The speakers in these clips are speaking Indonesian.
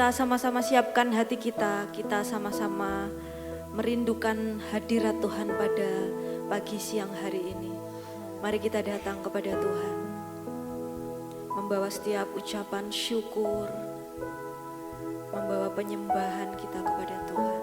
kita sama-sama siapkan hati kita sama-sama merindukan hadirat Tuhan pada pagi siang hari ini. Mari kita datang kepada Tuhan, membawa setiap ucapan syukur, membawa penyembahan kita kepada Tuhan.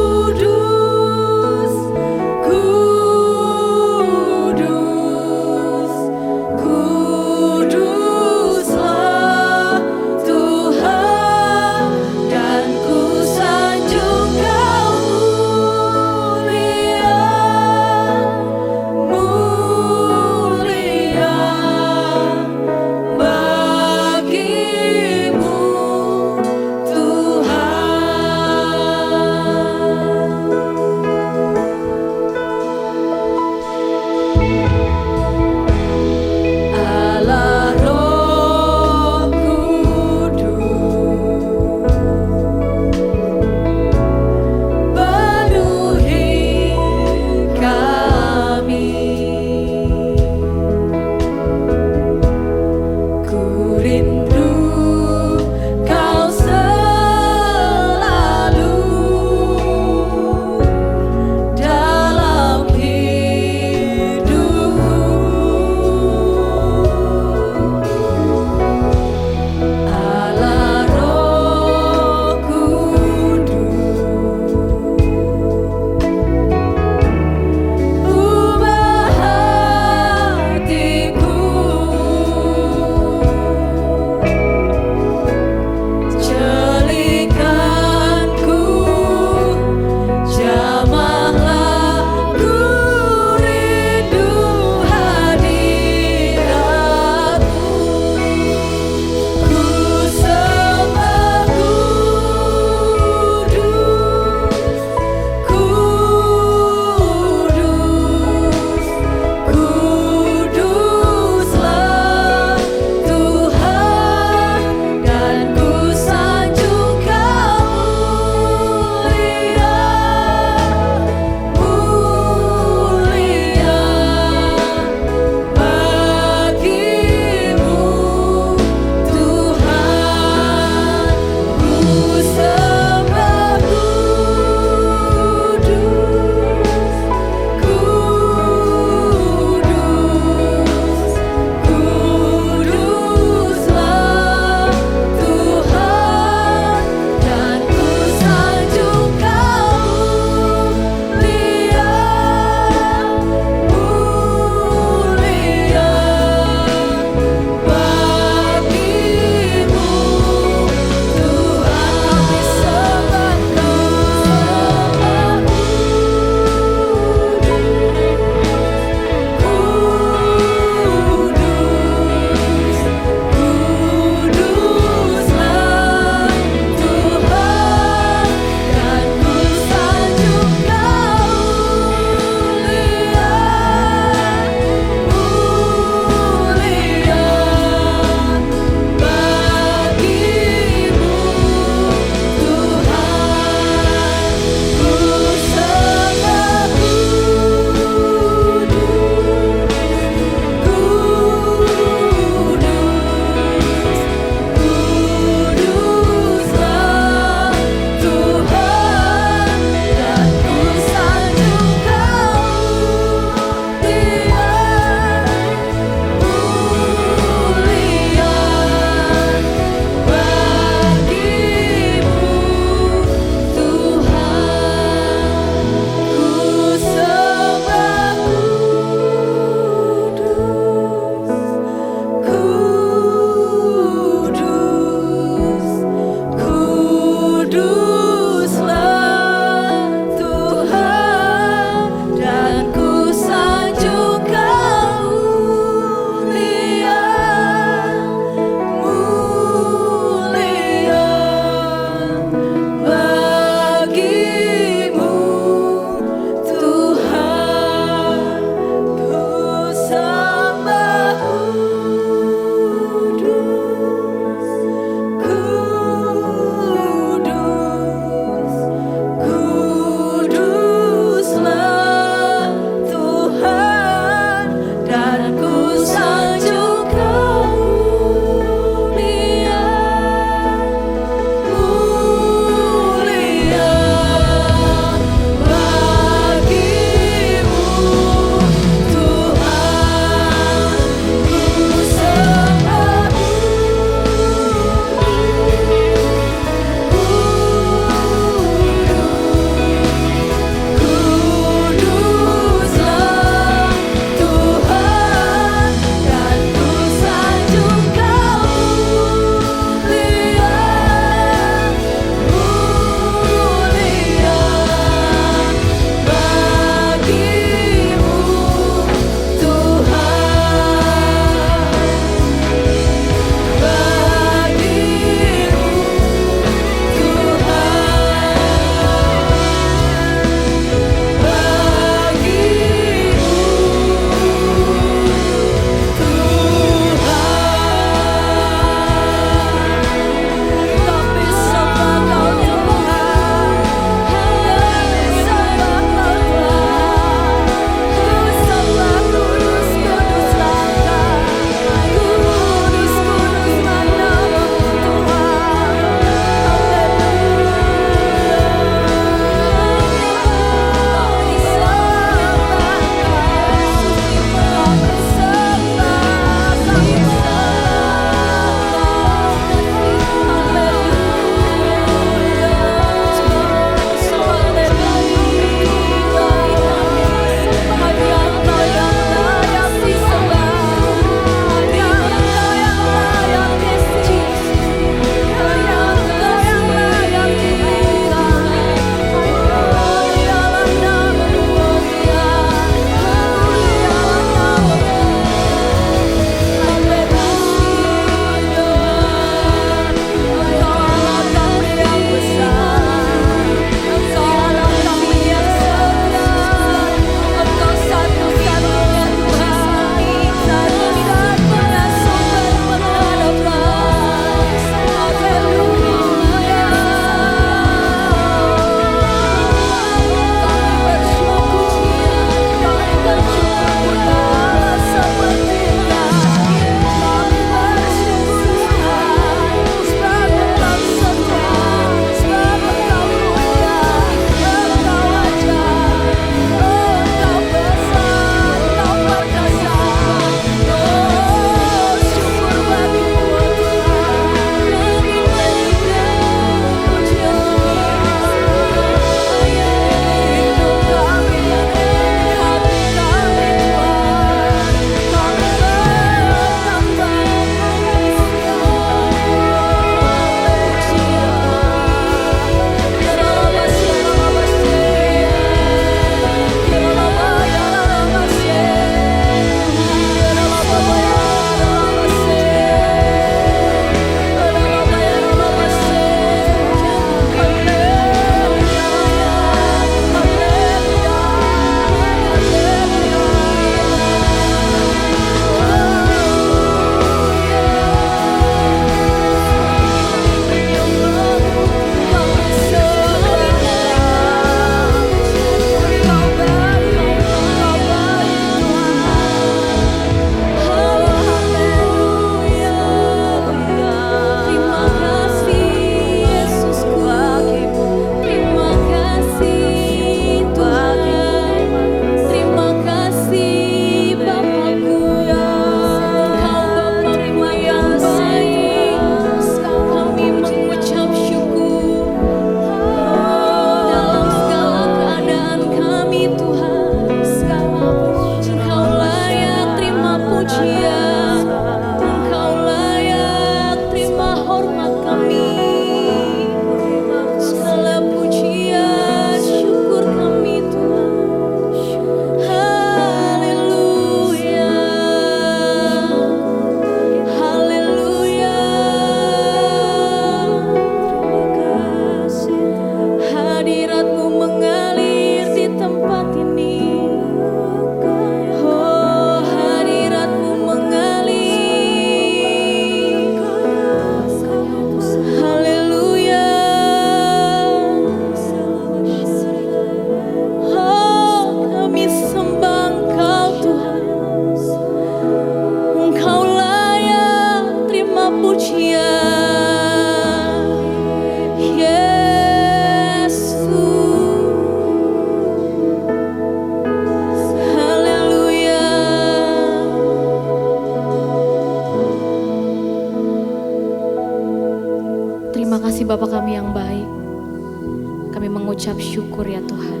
mengucap syukur ya Tuhan.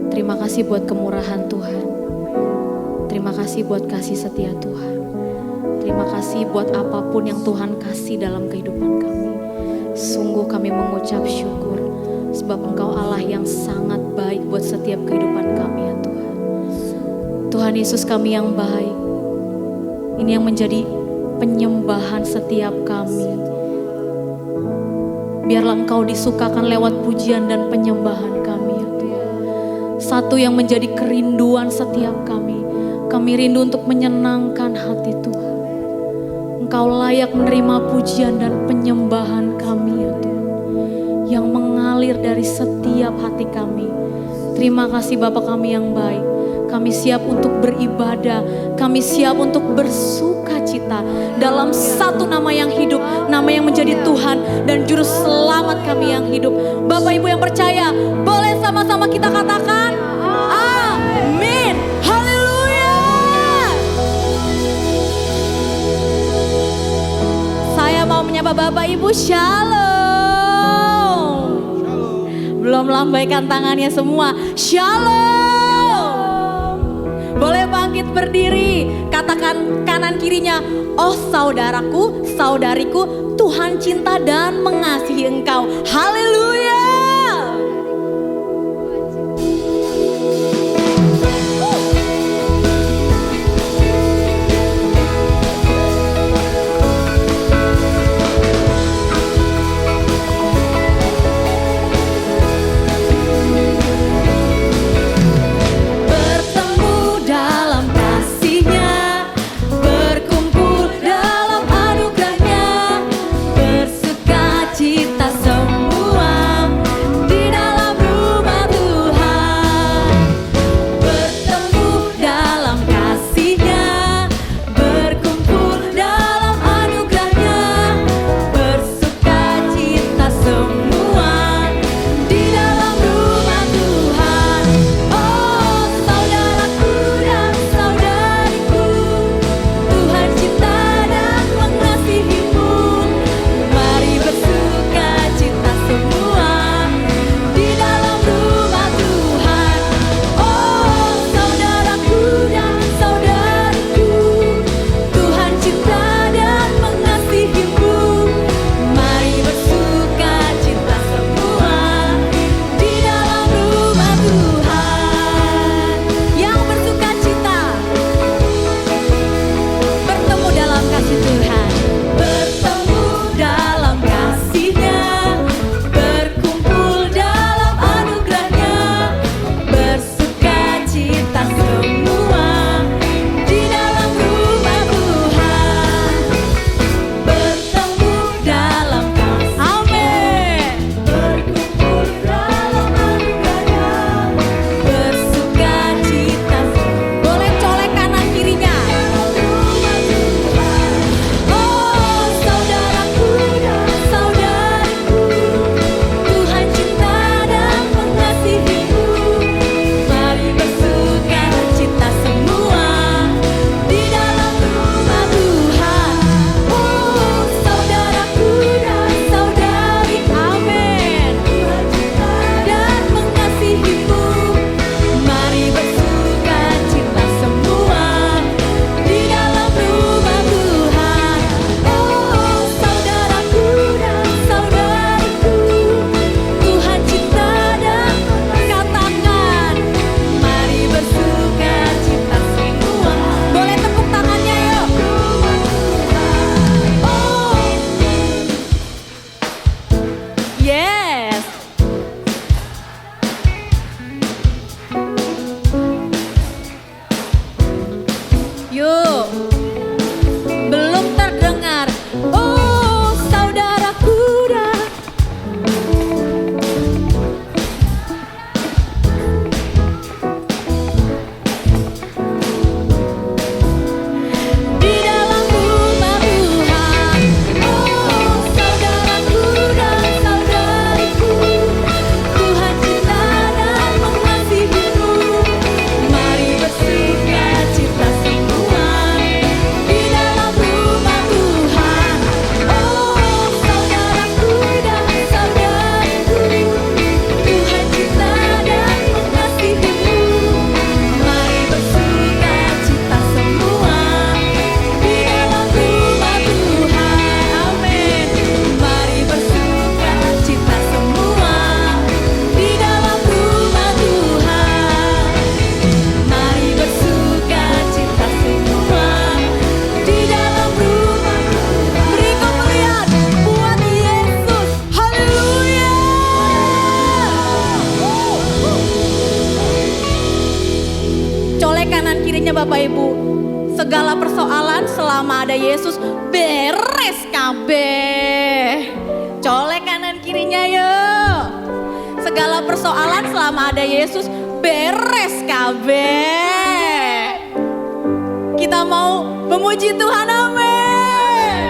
Terima kasih buat kemurahan Tuhan. Terima kasih buat kasih setia Tuhan. Terima kasih buat apapun yang Tuhan kasih dalam kehidupan kami. Sungguh kami mengucap syukur sebab Engkau Allah yang sangat baik buat setiap kehidupan kami ya Tuhan. Tuhan Yesus kami yang baik, ini yang menjadi penyembahan setiap kami. Biarlah Engkau disukakan lewat pujian dan penyembahan kami ya Tuhan. Satu yang menjadi kerinduan setiap kami. Kami rindu untuk menyenangkan hati Tuhan. Engkau layak menerima pujian dan penyembahan kami ya Tuhan. Yang mengalir dari setiap hati kami. Terima kasih Bapa kami yang baik. Kami siap untuk beribadah. Kami siap untuk bersuka cita dalam satu nama yang hidup. Nama yang menjadi Tuhan dan Juru Selamat kami yang hidup. Bapak Ibu yang percaya, boleh sama-sama kita katakan amin. Haleluya. Saya mau menyapa Bapak Ibu, shalom. Belum lambaikan tangannya semua, shalom. Boleh bangkit berdiri, katakan kanan kirinya, oh saudaraku, saudariku, Tuhan cinta dan mengasihi engkau. Haleluya. Bersuka cita semua kirinya Bapak Ibu. Segala persoalan selama ada Yesus beres kabeh. Colek kanan kirinya yuk. Segala persoalan selama ada Yesus beres kabeh. Kita mau memuji Tuhan, amin.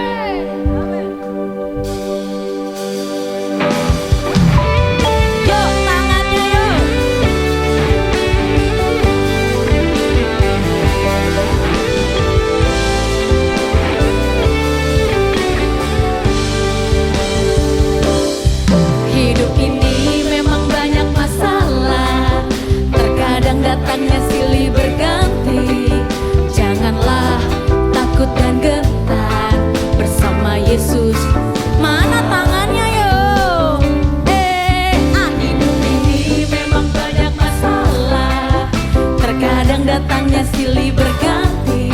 Yuk tangannya yuk. Hidup ini memang banyak masalah, terkadang datangnya silih berganti. Janganlah takut dan gentar, bersama Yesus. Mana tangannya yuk? Hidup ini memang banyak masalah, terkadang datangnya silih berganti.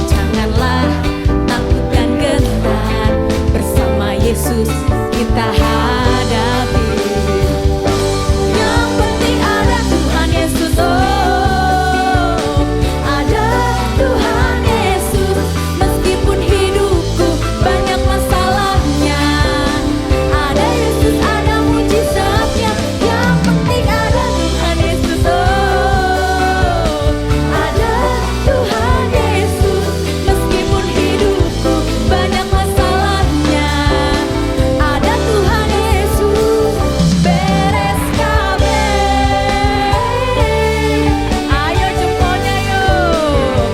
Janganlah takut dan gentar, bersama Yesus kita hadapi. Yang penting ada Tuhan Yesus, oh, ada Tuhan Yesus. Meskipun hidupku banyak masalahnya, ada Yesus, ada mujizatnya. Yang penting ada Tuhan Yesus, oh, ada Tuhan Yesus. Meskipun hidupku banyak masalahnya, ada Tuhan Yesus. Beres kabeh. Ayo jempolnya yuk.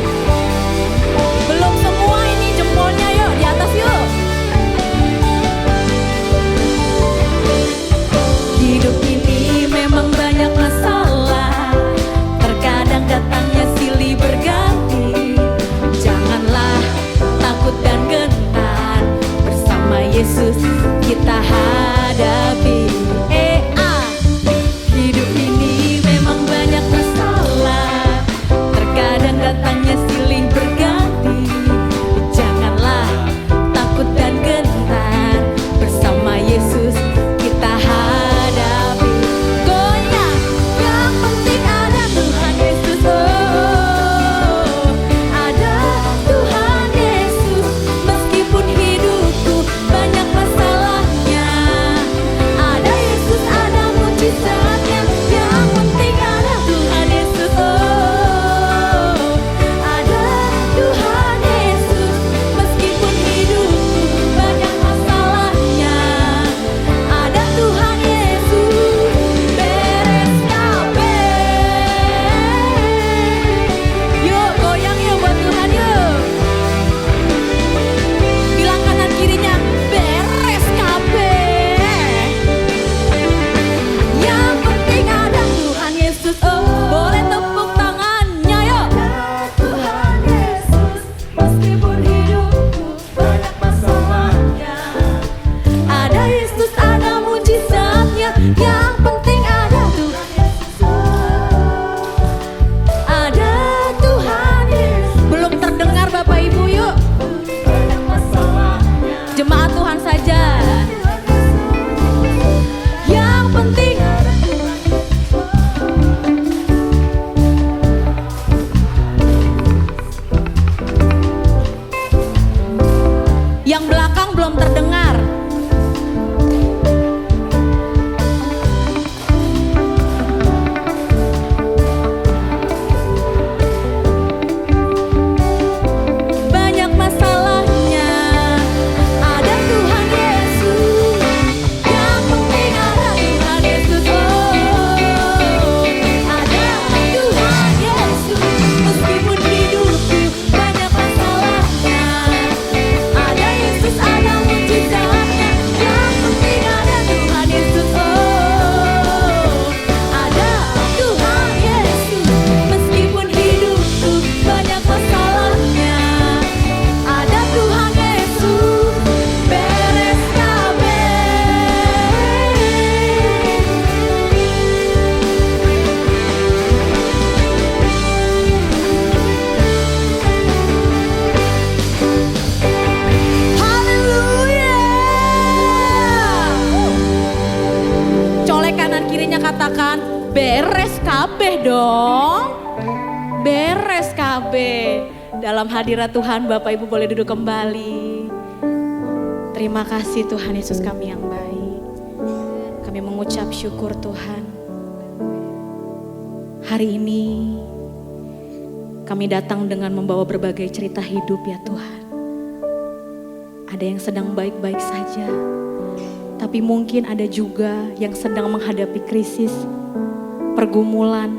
Belum semua ini jempolnya yuk, di atas yuk. Hidup ini memang banyak masalah, terkadang datangnya silih berganti. Janganlah takut dan gentar, bersama Yesus kita hadapi. Hidup ini memang banyak masalah, terkadang datangnya silih berganti. Janganlah takut dan gentar, bersama Yesus kita hadapi. Goyang, yang penting ada Tuhan Yesus, oh, ada Tuhan Yesus. Meskipun hidupku banyak masalahnya, ada Yesus, ada mujizatnya. Yang penting ada Tuhan Yesus, oh, ada Tuhan Yesus. Meskipun hidupku banyak masalahnya, ada Tuhan Yesus. Beres kabeh. Yuk goyang yuk buat Tuhan yuk. Bilang kanan kirinya beres kabeh. Yang penting ada Tuhan Yesus, oh, boleh tepuk tangannya yuk. Tuhan Yesus, meskipun hidupku banyak masalahnya, ada Yesus, ada mujizatnya. Yang penting ada Tuhan Yesus, oh, ada Tuhan Yesus. Belum terdengar Bapak Ibu yuk. Banyak masalahnya, jemaat Tuhan saja. Yang penting ada Tuhan Yesus. Yang belakang belum terdengar. Banyak masalahnya, ada Tuhan Yesus. Yang penting ada Tuhan Yesus, oh, ada Tuhan Yesus. Meskipun hidupku banyak masalahnya, ada Yesus, ada mujizatnya. Yang penting ada Tuhan Yesus, oh, ada Tuhan Yesus. Meskipun hidupku banyak masalahnya, ada Tuhan Yesus. Beres kabeh. Haleluya. Colek kanan kirinya, katakan beres kabeh dong. beres KB. Dalam hadirat Tuhan, Bapak Ibu boleh duduk kembali. Terima kasih Tuhan Yesus kami yang baik. Kami mengucap syukur Tuhan. Hari ini kami datang dengan membawa berbagai cerita hidup ya Tuhan. Ada yang sedang baik-baik saja, tapi mungkin ada juga yang sedang menghadapi krisis, pergumulan,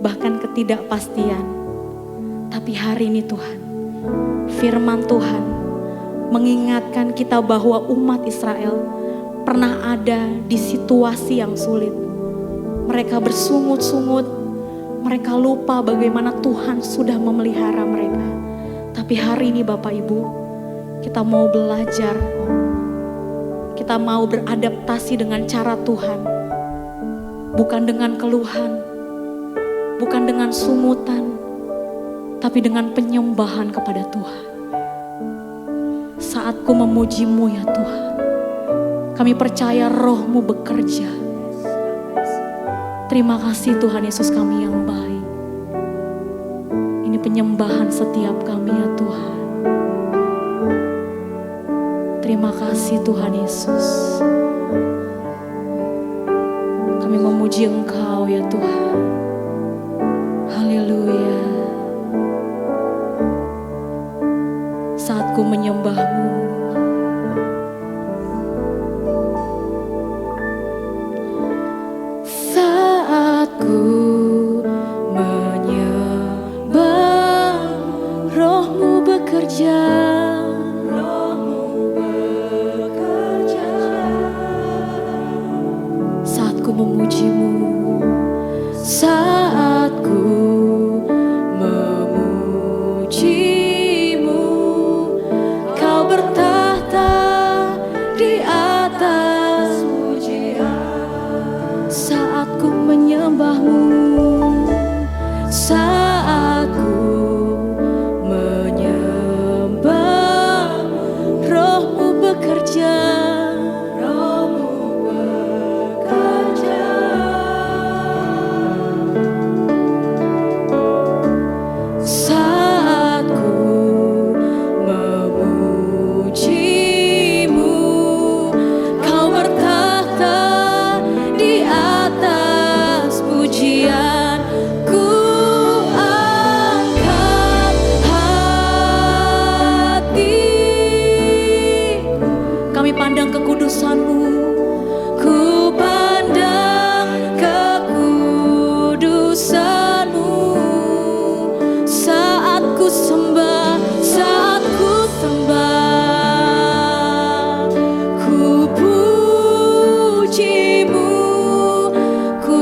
bahkan ketidakpastian. Tapi hari ini Tuhan, firman Tuhan mengingatkan kita bahwa umat Israel pernah ada di situasi yang sulit. Mereka bersungut-sungut, mereka lupa bagaimana Tuhan sudah memelihara mereka. Tapi hari ini Bapak Ibu, kita mau belajar, kita mau beradaptasi dengan cara Tuhan. Bukan dengan keluhan, bukan dengan sungutan, tapi dengan penyembahan kepada Tuhan. Saatku memuji-Mu ya Tuhan. Kami percaya Roh-Mu bekerja. Terima kasih Tuhan Yesus kami yang baik. Ini penyembahan setiap kami ya Tuhan. Terima kasih Tuhan Yesus. Kami memuji Engkau ya Tuhan. Haleluya. Saatku menyembah-Mu. Saatku menyembah, Roh-Mu bekerja. Roh-Mu bekerja. Saatku memuji-Mu. Saatku memuji-Mu, Kau bertahta di atas pujian. Saatku menyembah-Mu, saatku menyembah, Roh-Mu bekerja. Roh-Mu bekerja. Saatku memuji-Mu, Kau bertahta di atas pujian. Ku angkat hati, kami pandang kekudusan-Mu. Ku pandang kekudusan-Mu. Saat ku sembah, saat ku sembah, ku puji-Mu, ku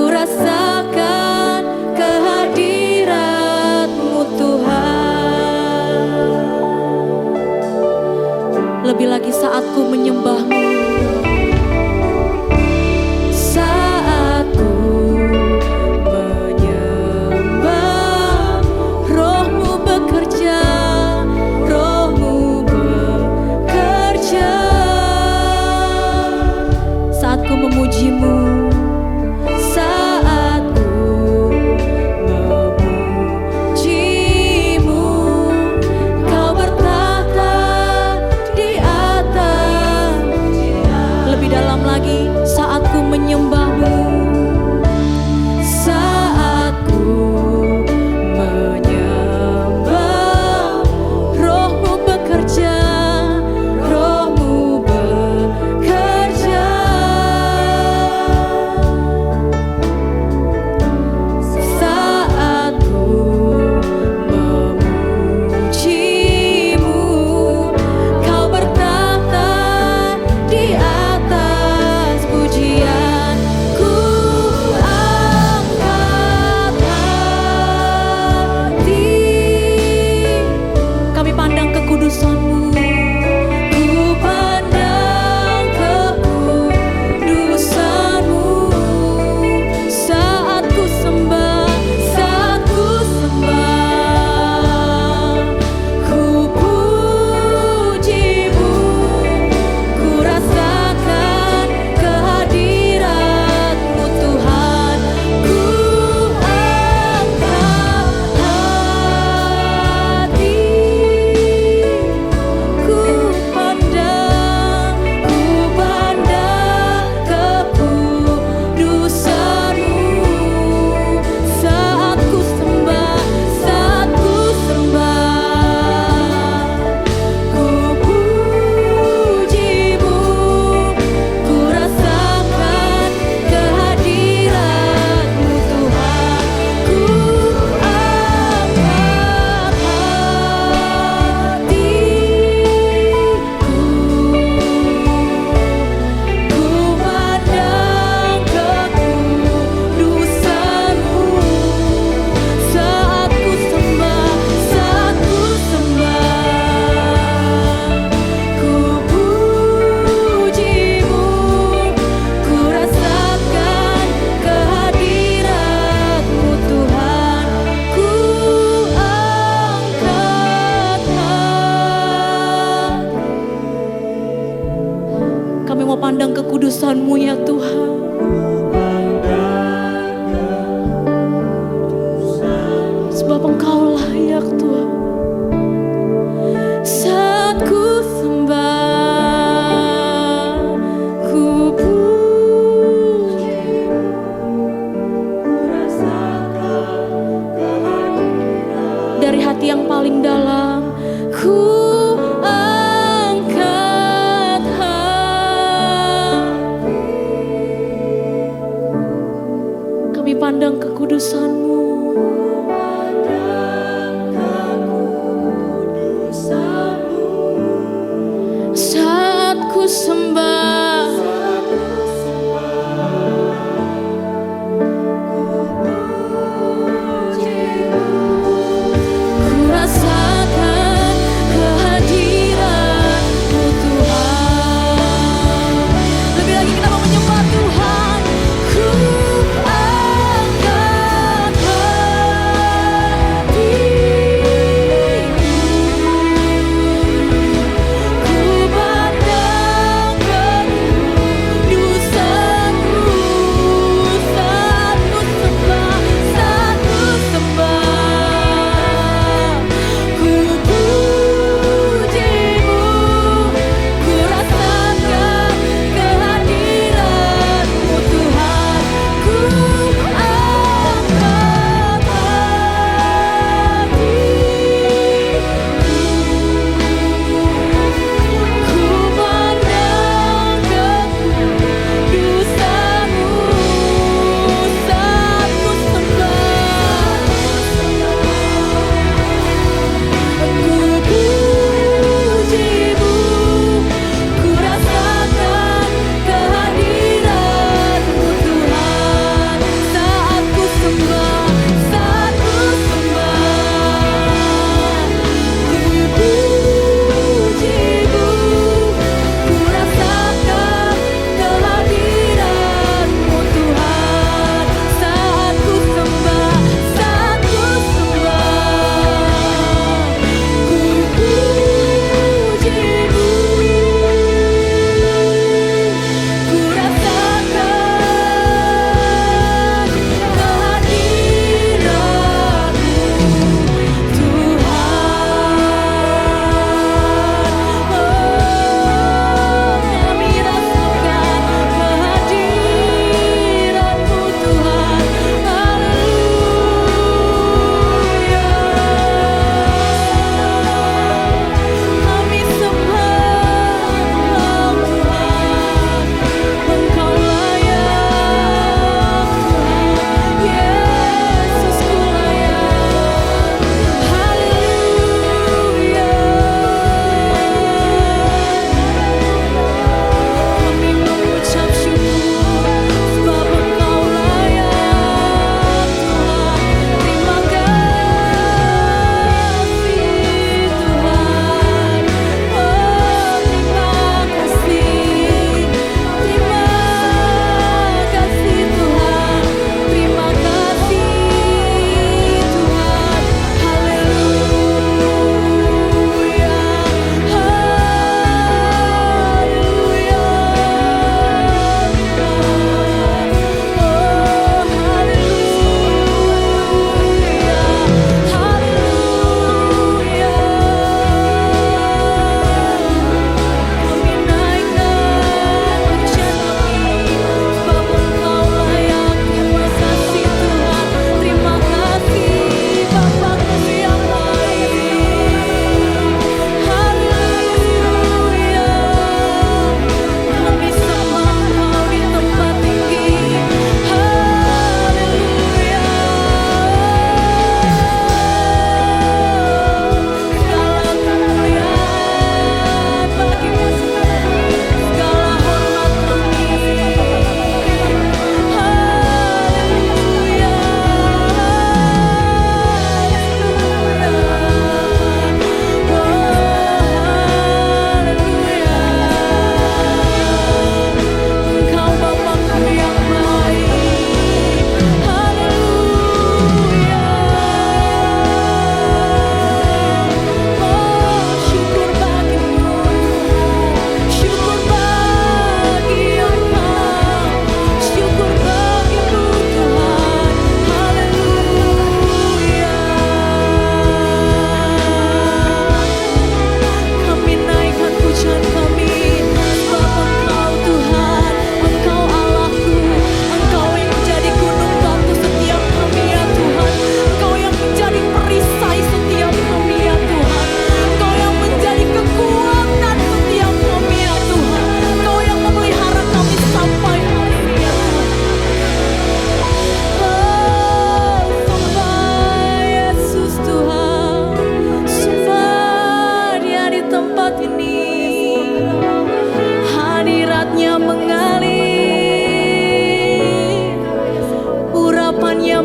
memandang kekudusan-Mu. Saat ku sembah, ku rasakan kehadiran-Mu Tuhan. Lebih lagi kita mau menyembah Tuhan. Ku angkat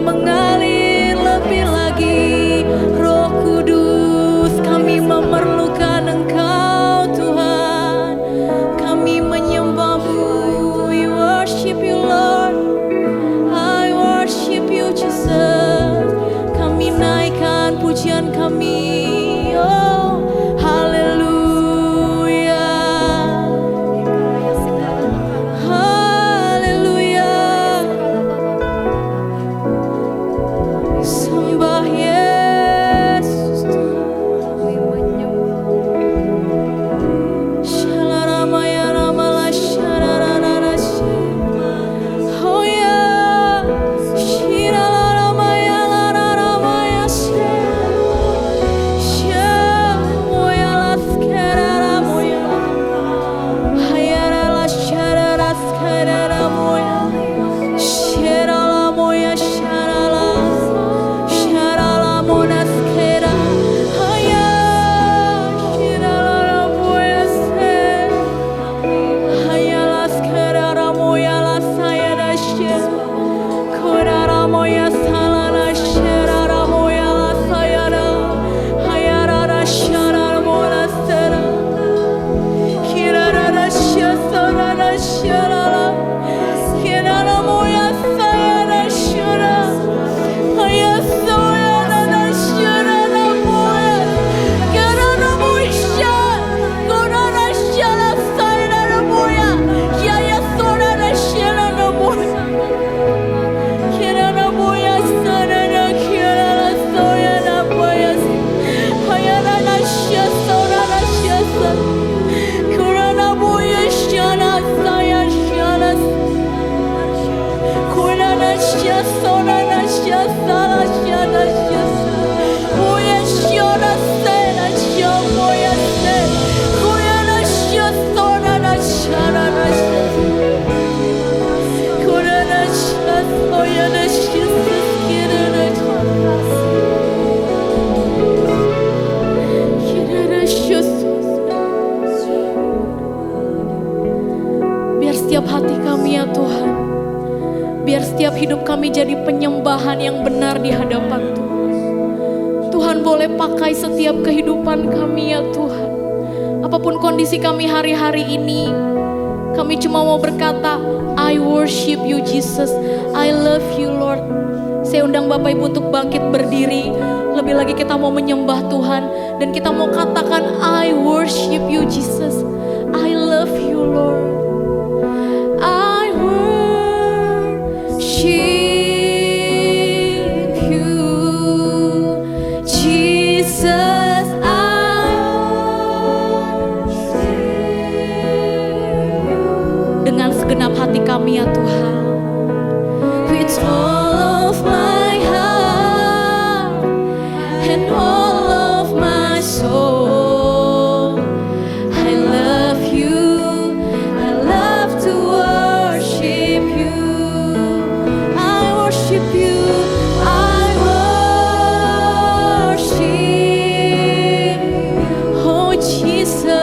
mengalir lebih lagi. Roh Kudus, kami memerlukan Engkau Tuhan. Kami menyembah-Mu. We worship You Lord. I worship You Jesus. Kami naikkan pujian kami. Oh, haleluya. Haleluya. Sembah Yesus. Shalaramaya ramala shararara shima. Oh ya. Shiralaramaya lararamaya shema. Shemoya laskeraramoya. Hayarala shararaskeraramoya. Sheralamoya sharala. Sharalamonaskera. Haya. Shiralaramoya se. Hayalaskeraramoya lasayara she. Koraramoya salana sheraramoya lasayara. Hayarara sharamona sera. Kirarara shasarara sharara. Kiraramoya sayara shara. Hayasoyarara shararamoya. Kiraramoisha. Korara shala sayaramoya. Yayasorara shararamoya. Kiraramoya sarara kirara soyara boyas. Hayarara shasorara shasa. Kuraramoya shana saya shana. Kurara shasorara shasara shana shasa. Oya shana sera shamoya se. Kurara shasorara sharara shasa. Kurara shasoyara shasa. Kirara shasa. Biar setiap hati kami ya Tuhan, biar setiap hidup kami jadi penyembahan yang benar di hadapan Tuhan. Tuhan boleh pakai setiap kehidupan kami ya Tuhan. Apapun kondisi kami hari-hari ini, kami cuma mau berkata, I worship You Jesus, I love You Lord. Saya undang Bapak Ibu untuk bangkit berdiri. Lebih lagi kita mau menyembah Tuhan dan kita mau katakan, I worship You Jesus, I love You Lord. I worship You Jesus, I worship You. Dengan segenap hati kami ya Tuhan. With all of my heart and all of my soul, I love You. I love to worship You. I worship You. I worship You. Oh Jesus.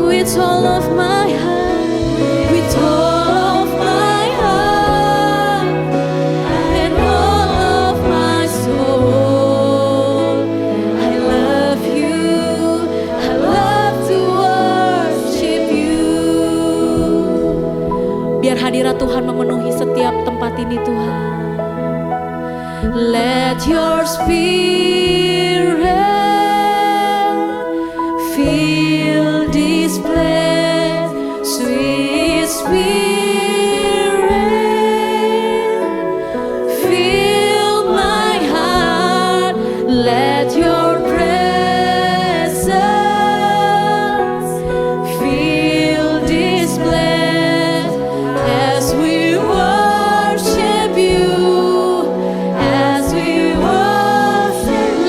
With all of my heart, with all of my heart, and all of my soul, I love You. I love to worship You. Biar hadirat Tuhan memenuhi setiap tempat ini Tuhan. Let Your Spirit fill this place, sweet Spirit, fill my heart. Let Your presence fill this place as we worship You, as we worship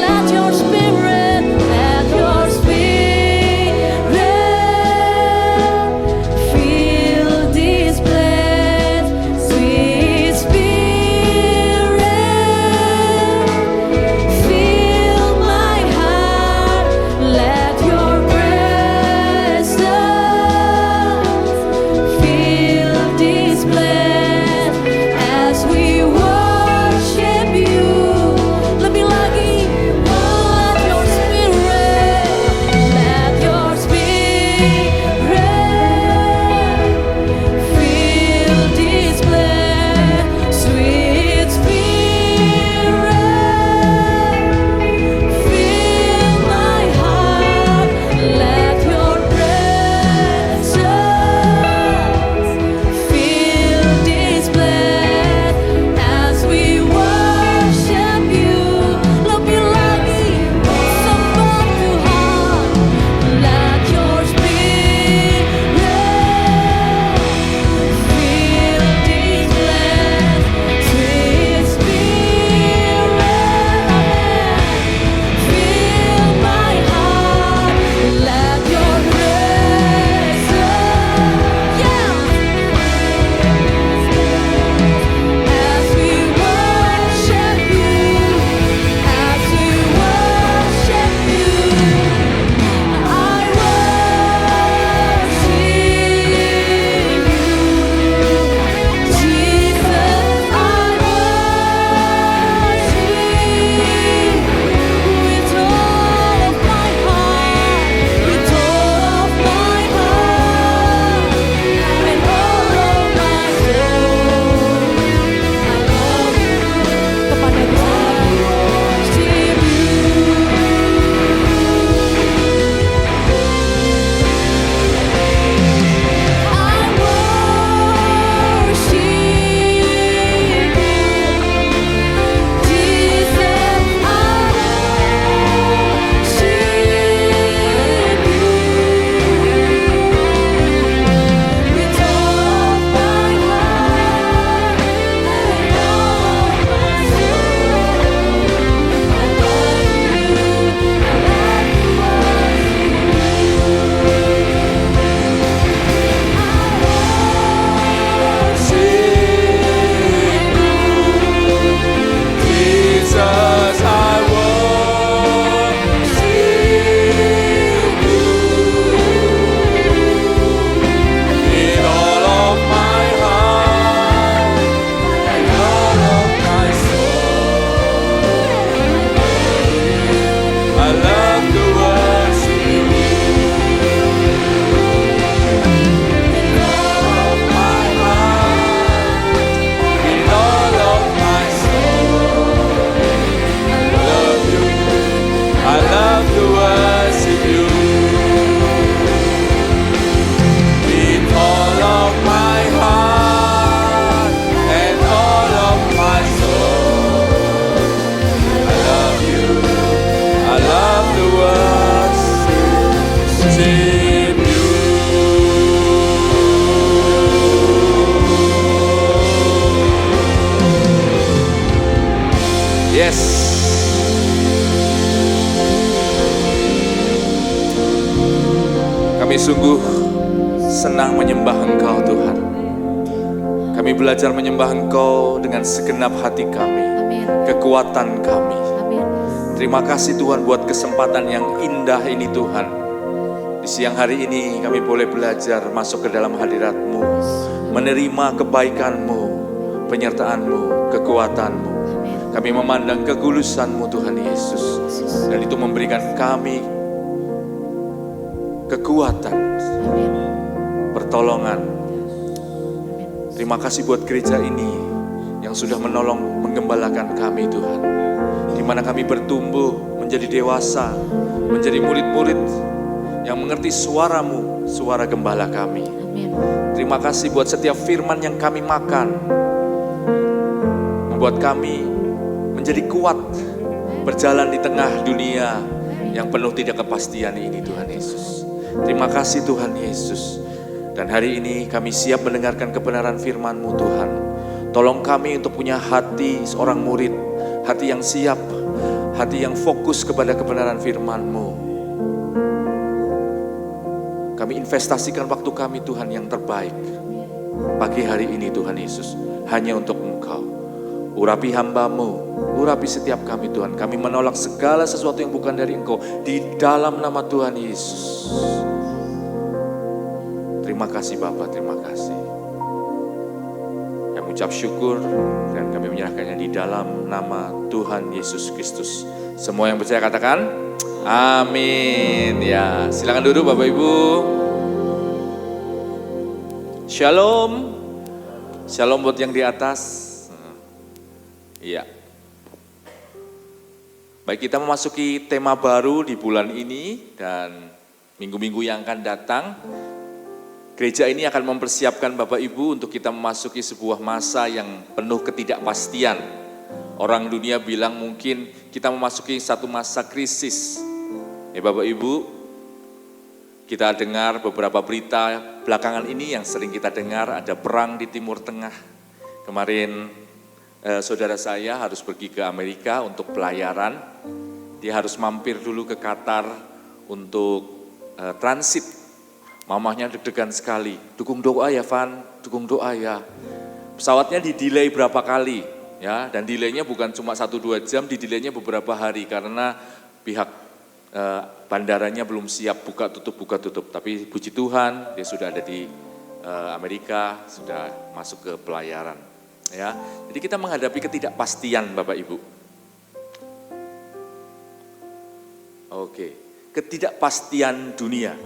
sungguh senang menyembah Engkau Tuhan. Kami belajar menyembah Engkau dengan segenap hati kami, Amin. kekuatan kami. Amin. Terima kasih Tuhan buat kesempatan yang indah ini Tuhan. Di siang hari ini kami boleh belajar masuk ke dalam hadirat-Mu, menerima kebaikan-Mu, penyertaan-Mu, kekuatan-Mu. Kami memandang kekulusan-Mu Tuhan Yesus. Dan itu memberikan kami kekuatan, pertolongan. Terima kasih buat gereja ini yang sudah menolong menggembalakan kami Tuhan. Di mana kami bertumbuh menjadi dewasa, menjadi murid-murid yang mengerti suara-Mu, suara gembala kami. Amin. Terima kasih buat setiap firman yang kami makan, membuat kami menjadi kuat berjalan di tengah dunia yang penuh tidak kepastian ini Tuhan Yesus. Terima kasih Tuhan Yesus. Dan hari ini kami siap mendengarkan kebenaran firman-Mu Tuhan. Tolong kami untuk punya hati seorang murid, hati yang siap, hati yang fokus kepada kebenaran firman-Mu. Kami investasikan waktu kami Tuhan yang terbaik pagi hari ini Tuhan Yesus, hanya untuk Engkau. Urapi hamba-Mu, urapi setiap kami Tuhan. Kami menolak segala sesuatu yang bukan dari Engkau di dalam nama Tuhan Yesus. Terima kasih Bapa, terima kasih. Kami ucap syukur dan kami menyerahkannya di dalam nama Tuhan Yesus Kristus. Semua yang percaya katakan amin. Ya, silakan duduk Bapak Ibu. Shalom. Shalom buat yang di atas. Iya. Baik, kita memasuki tema baru di bulan ini dan minggu-minggu yang akan datang. Gereja ini akan mempersiapkan Bapak Ibu untuk kita memasuki sebuah masa yang penuh ketidakpastian. Orang dunia bilang mungkin kita memasuki satu masa krisis. Ya Bapak Ibu, kita dengar beberapa berita belakangan ini yang sering kita dengar, ada perang di Timur Tengah. Kemarin saudara saya harus pergi ke Amerika untuk pelayaran. Dia harus mampir dulu ke Qatar untuk transit. Mamahnya deg-degan sekali. Dukung doa ya Van, dukung doa ya. Pesawatnya di-delay berapa kali ya, dan delaynya bukan cuma 1-2 jam, di-delaynya beberapa hari karena pihak bandaranya belum siap buka tutup. Tapi puji Tuhan dia sudah ada di Amerika, sudah masuk ke pelayaran. Ya, jadi kita menghadapi ketidakpastian Bapak Ibu. Oke, ketidakpastian dunia,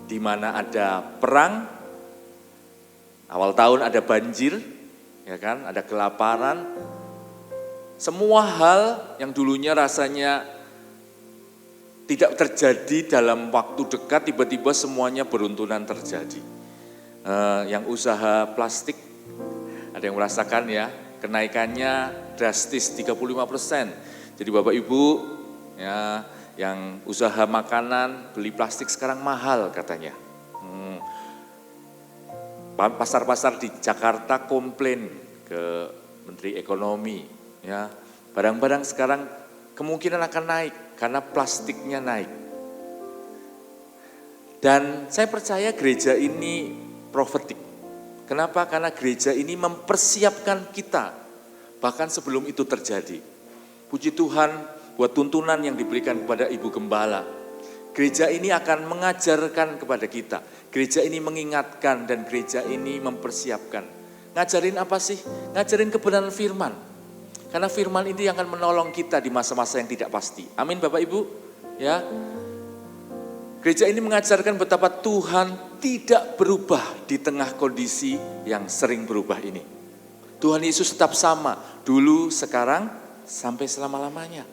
di mana ada perang, awal tahun ada banjir, ya kan, ada kelaparan. Semua hal yang dulunya rasanya tidak terjadi dalam waktu dekat, tiba-tiba semuanya beruntunan terjadi. Yang usaha plastik, ada yang merasakan ya, kenaikannya drastis 35%. Jadi Bapak Ibu ya, yang usaha makanan, beli plastik sekarang mahal katanya. Pasar-pasar di Jakarta komplain ke Menteri Ekonomi ya, barang-barang sekarang kemungkinan akan naik karena plastiknya naik. Dan saya percaya gereja ini profetik. Kenapa? Karena gereja ini mempersiapkan kita bahkan sebelum itu terjadi. Puji Tuhan buat tuntunan yang diberikan kepada Ibu Gembala. Gereja ini akan mengajarkan kepada kita. Gereja ini mengingatkan dan gereja ini mempersiapkan. Ngajarin apa sih? Ngajarin kebenaran firman. Karena firman ini yang akan menolong kita di masa-masa yang tidak pasti. Amin Bapak Ibu. Ya. Gereja ini mengajarkan betapa Tuhan tidak berubah di tengah kondisi yang sering berubah ini. Tuhan Yesus tetap sama, dulu, sekarang, sampai selama-lamanya.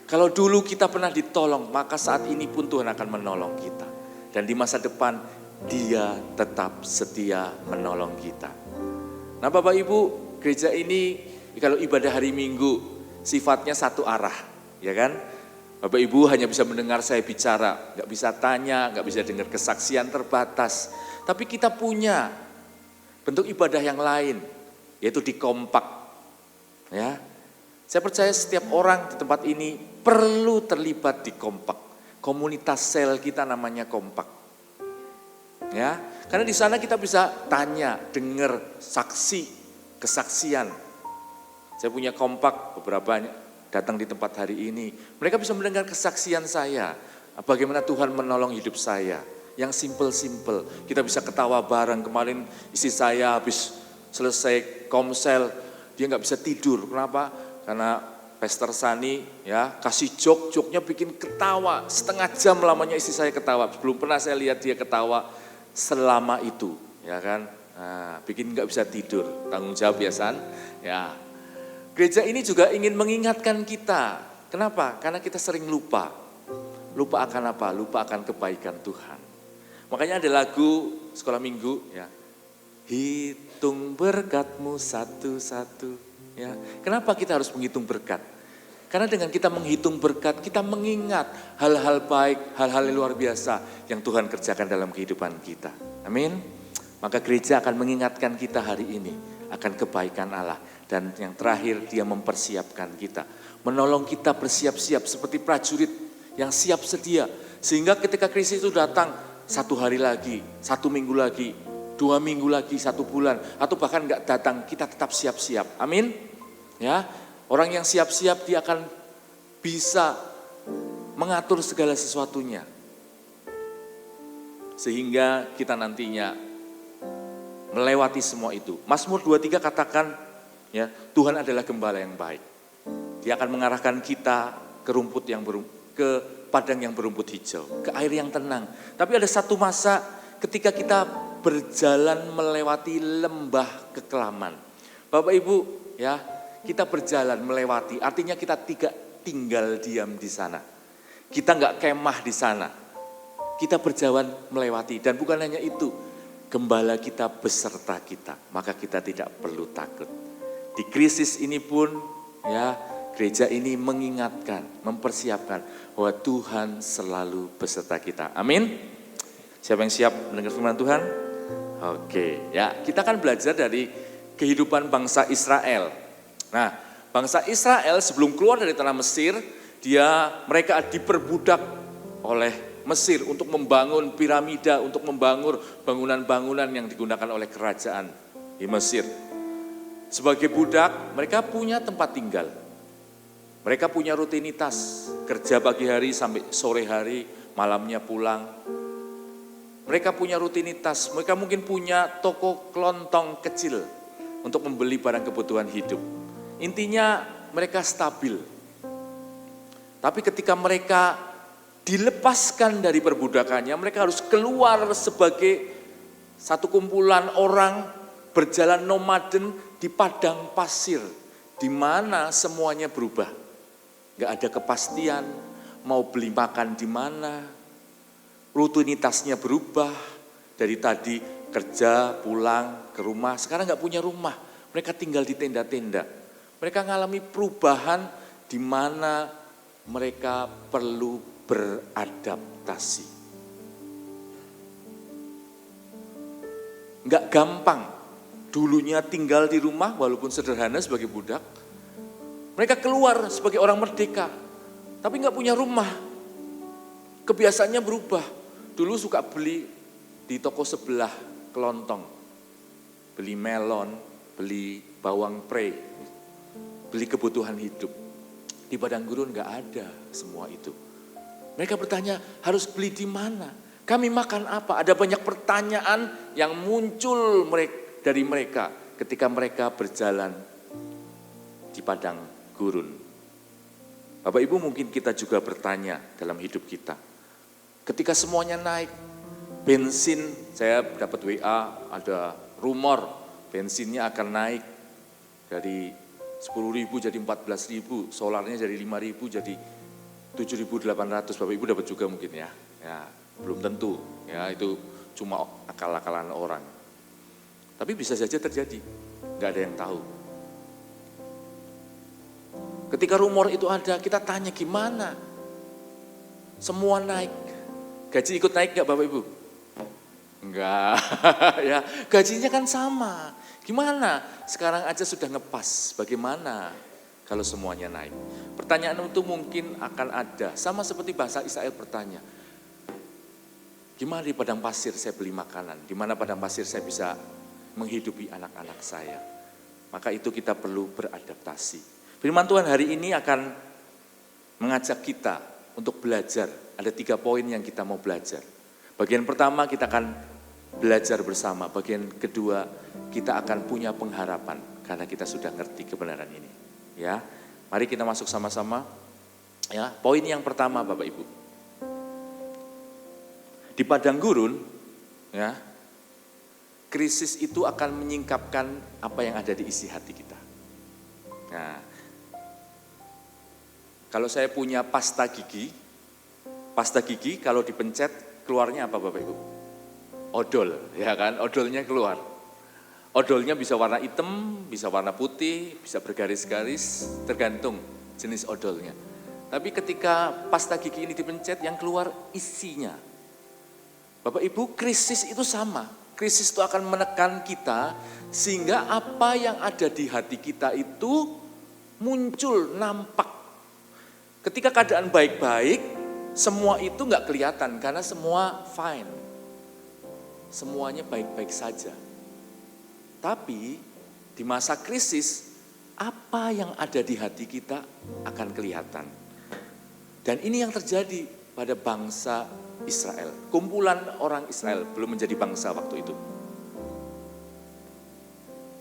Kalau dulu kita pernah ditolong, maka saat ini pun Tuhan akan menolong kita. Dan di masa depan, Dia tetap setia menolong kita. Nah Bapak Ibu, gereja ini kalau ibadah hari Minggu, sifatnya satu arah, ya kan? Bapak Ibu hanya bisa mendengar saya bicara, nggak bisa tanya, nggak bisa dengar kesaksian terbatas. Tapi kita punya bentuk ibadah yang lain, yaitu di kompak. Ya, saya percaya setiap orang di tempat ini perlu terlibat di kompak. Komunitas sel kita namanya kompak. Ya, karena di sana kita bisa tanya, dengar, saksi, kesaksian. Saya punya kompak beberapa datang di tempat hari ini. Mereka bisa mendengar kesaksian saya, bagaimana Tuhan menolong hidup saya. Yang simple-simple, kita bisa ketawa bareng. Kemarin istri saya habis selesai komsel, dia nggak bisa tidur. Kenapa? Karena Pastor Sani ya kasih joknya bikin ketawa. Setengah jam lamanya istri saya ketawa. Belum pernah saya lihat dia ketawa selama itu, ya kan? Nah, bikin nggak bisa tidur. Tanggung jawab ya San. Ya, gereja ini juga ingin mengingatkan kita. Kenapa? Karena kita sering lupa. Lupa akan apa? Lupa akan kebaikan Tuhan. Makanya ada lagu sekolah minggu ya. Hitung berkatmu satu-satu. Ya. Kenapa kita harus menghitung berkat? Karena dengan kita menghitung berkat, kita mengingat hal-hal baik, hal-hal yang luar biasa yang Tuhan kerjakan dalam kehidupan kita. Amin. Maka gereja akan mengingatkan kita hari ini akan kebaikan Allah. Dan yang terakhir, dia mempersiapkan kita. Menolong kita bersiap-siap seperti prajurit yang siap sedia. Sehingga ketika krisis itu datang, 1 hari lagi, 1 minggu lagi, 2 minggu lagi, 1 bulan, atau bahkan enggak datang, kita tetap siap-siap. Amin. Ya, orang yang siap-siap dia akan bisa mengatur segala sesuatunya. Sehingga kita nantinya melewati semua itu. Mazmur 23 katakan, ya, Tuhan adalah gembala yang baik. Dia akan mengarahkan kita ke rumput yang ke padang yang berumput hijau, ke air yang tenang. Tapi ada satu masa ketika kita berjalan melewati lembah kekelaman. Bapak Ibu, ya, kita berjalan melewati, artinya kita tidak tinggal diam di sana. Kita enggak kemah di sana. Kita berjalan melewati, dan bukan hanya itu, gembala kita beserta kita, maka kita tidak perlu takut. Di krisis ini pun, ya, gereja ini mengingatkan, mempersiapkan bahwa Tuhan selalu beserta kita. Amin. Siapa yang siap mendengar firman Tuhan? Oke, ya, kita akan belajar dari kehidupan bangsa Israel. Nah, bangsa Israel sebelum keluar dari tanah Mesir, mereka diperbudak oleh Mesir untuk membangun piramida, untuk membangun bangunan-bangunan yang digunakan oleh kerajaan di Mesir. Sebagai budak, mereka punya tempat tinggal. Mereka punya rutinitas, kerja pagi hari sampai sore hari, malamnya pulang. Mereka punya rutinitas, mereka mungkin punya toko kelontong kecil untuk membeli barang kebutuhan hidup. Intinya mereka stabil. Tapi ketika mereka dilepaskan dari perbudakannya, mereka harus keluar sebagai satu kumpulan orang berjalan nomaden di padang pasir, di mana semuanya berubah. Gak ada kepastian, mau beli makan di mana, rutinitasnya berubah. Dari tadi kerja, pulang ke rumah, sekarang gak punya rumah. Mereka tinggal di tenda-tenda. Mereka mengalami perubahan di mana mereka perlu beradaptasi. Enggak gampang. Dulunya tinggal di rumah walaupun sederhana sebagai budak. Mereka keluar sebagai orang merdeka. Tapi enggak punya rumah. Kebiasaannya berubah. Dulu suka beli di toko sebelah kelontong. Beli melon, beli bawang pre, beli kebutuhan hidup. Di padang gurun enggak ada semua itu. Mereka bertanya, harus beli di mana? Kami makan apa? Ada banyak pertanyaan yang muncul dari mereka ketika mereka berjalan di padang gurun. Bapak Ibu, mungkin kita juga bertanya dalam hidup kita. Ketika semuanya naik, bensin, saya dapat WA, ada rumor bensinnya akan naik dari 10.000 jadi 14.000, solarnya dari 5.000 jadi 7.800. Bapak Ibu dapat juga mungkin ya. Ya, belum tentu. Ya, itu cuma akal-akalan orang. Tapi bisa saja terjadi. Enggak ada yang tahu. Ketika rumor itu ada, kita tanya gimana? Semua naik. Gaji ikut naik enggak Bapak Ibu? Enggak. Ya, gajinya kan sama. Gimana? Sekarang aja sudah ngepas. Bagaimana kalau semuanya naik? Pertanyaan itu mungkin akan ada. Sama seperti bangsa Israel bertanya. Gimana di padang pasir saya beli makanan? Di mana padang pasir saya bisa menghidupi anak-anak saya? Maka itu kita perlu beradaptasi. Firman Tuhan hari ini akan mengajak kita untuk belajar. Ada 3 poin yang kita mau belajar. Bagian pertama kita akan belajar bersama. Bagian kedua kita akan punya pengharapan karena kita sudah ngerti kebenaran ini. Ya, mari kita masuk sama-sama. Ya, poin yang pertama Bapak Ibu. Di padang gurun, ya, krisis itu akan menyingkapkan apa yang ada di isi hati kita. Nah, kalau saya punya pasta gigi kalau dipencet keluarnya apa Bapak Ibu? Odol, ya kan? Odolnya keluar. Odolnya bisa warna hitam, bisa warna putih, bisa bergaris-garis, tergantung jenis odolnya. Tapi ketika pasta gigi ini dipencet, yang keluar isinya. Bapak Ibu, krisis itu sama. Krisis itu akan menekan kita sehingga apa yang ada di hati kita itu muncul, nampak. Ketika keadaan baik-baik, semua itu nggak kelihatan karena semua fine. Semuanya baik-baik saja. Tapi di masa krisis, apa yang ada di hati kita akan kelihatan. Dan ini yang terjadi pada bangsa Israel. Kumpulan orang Israel belum menjadi bangsa waktu itu.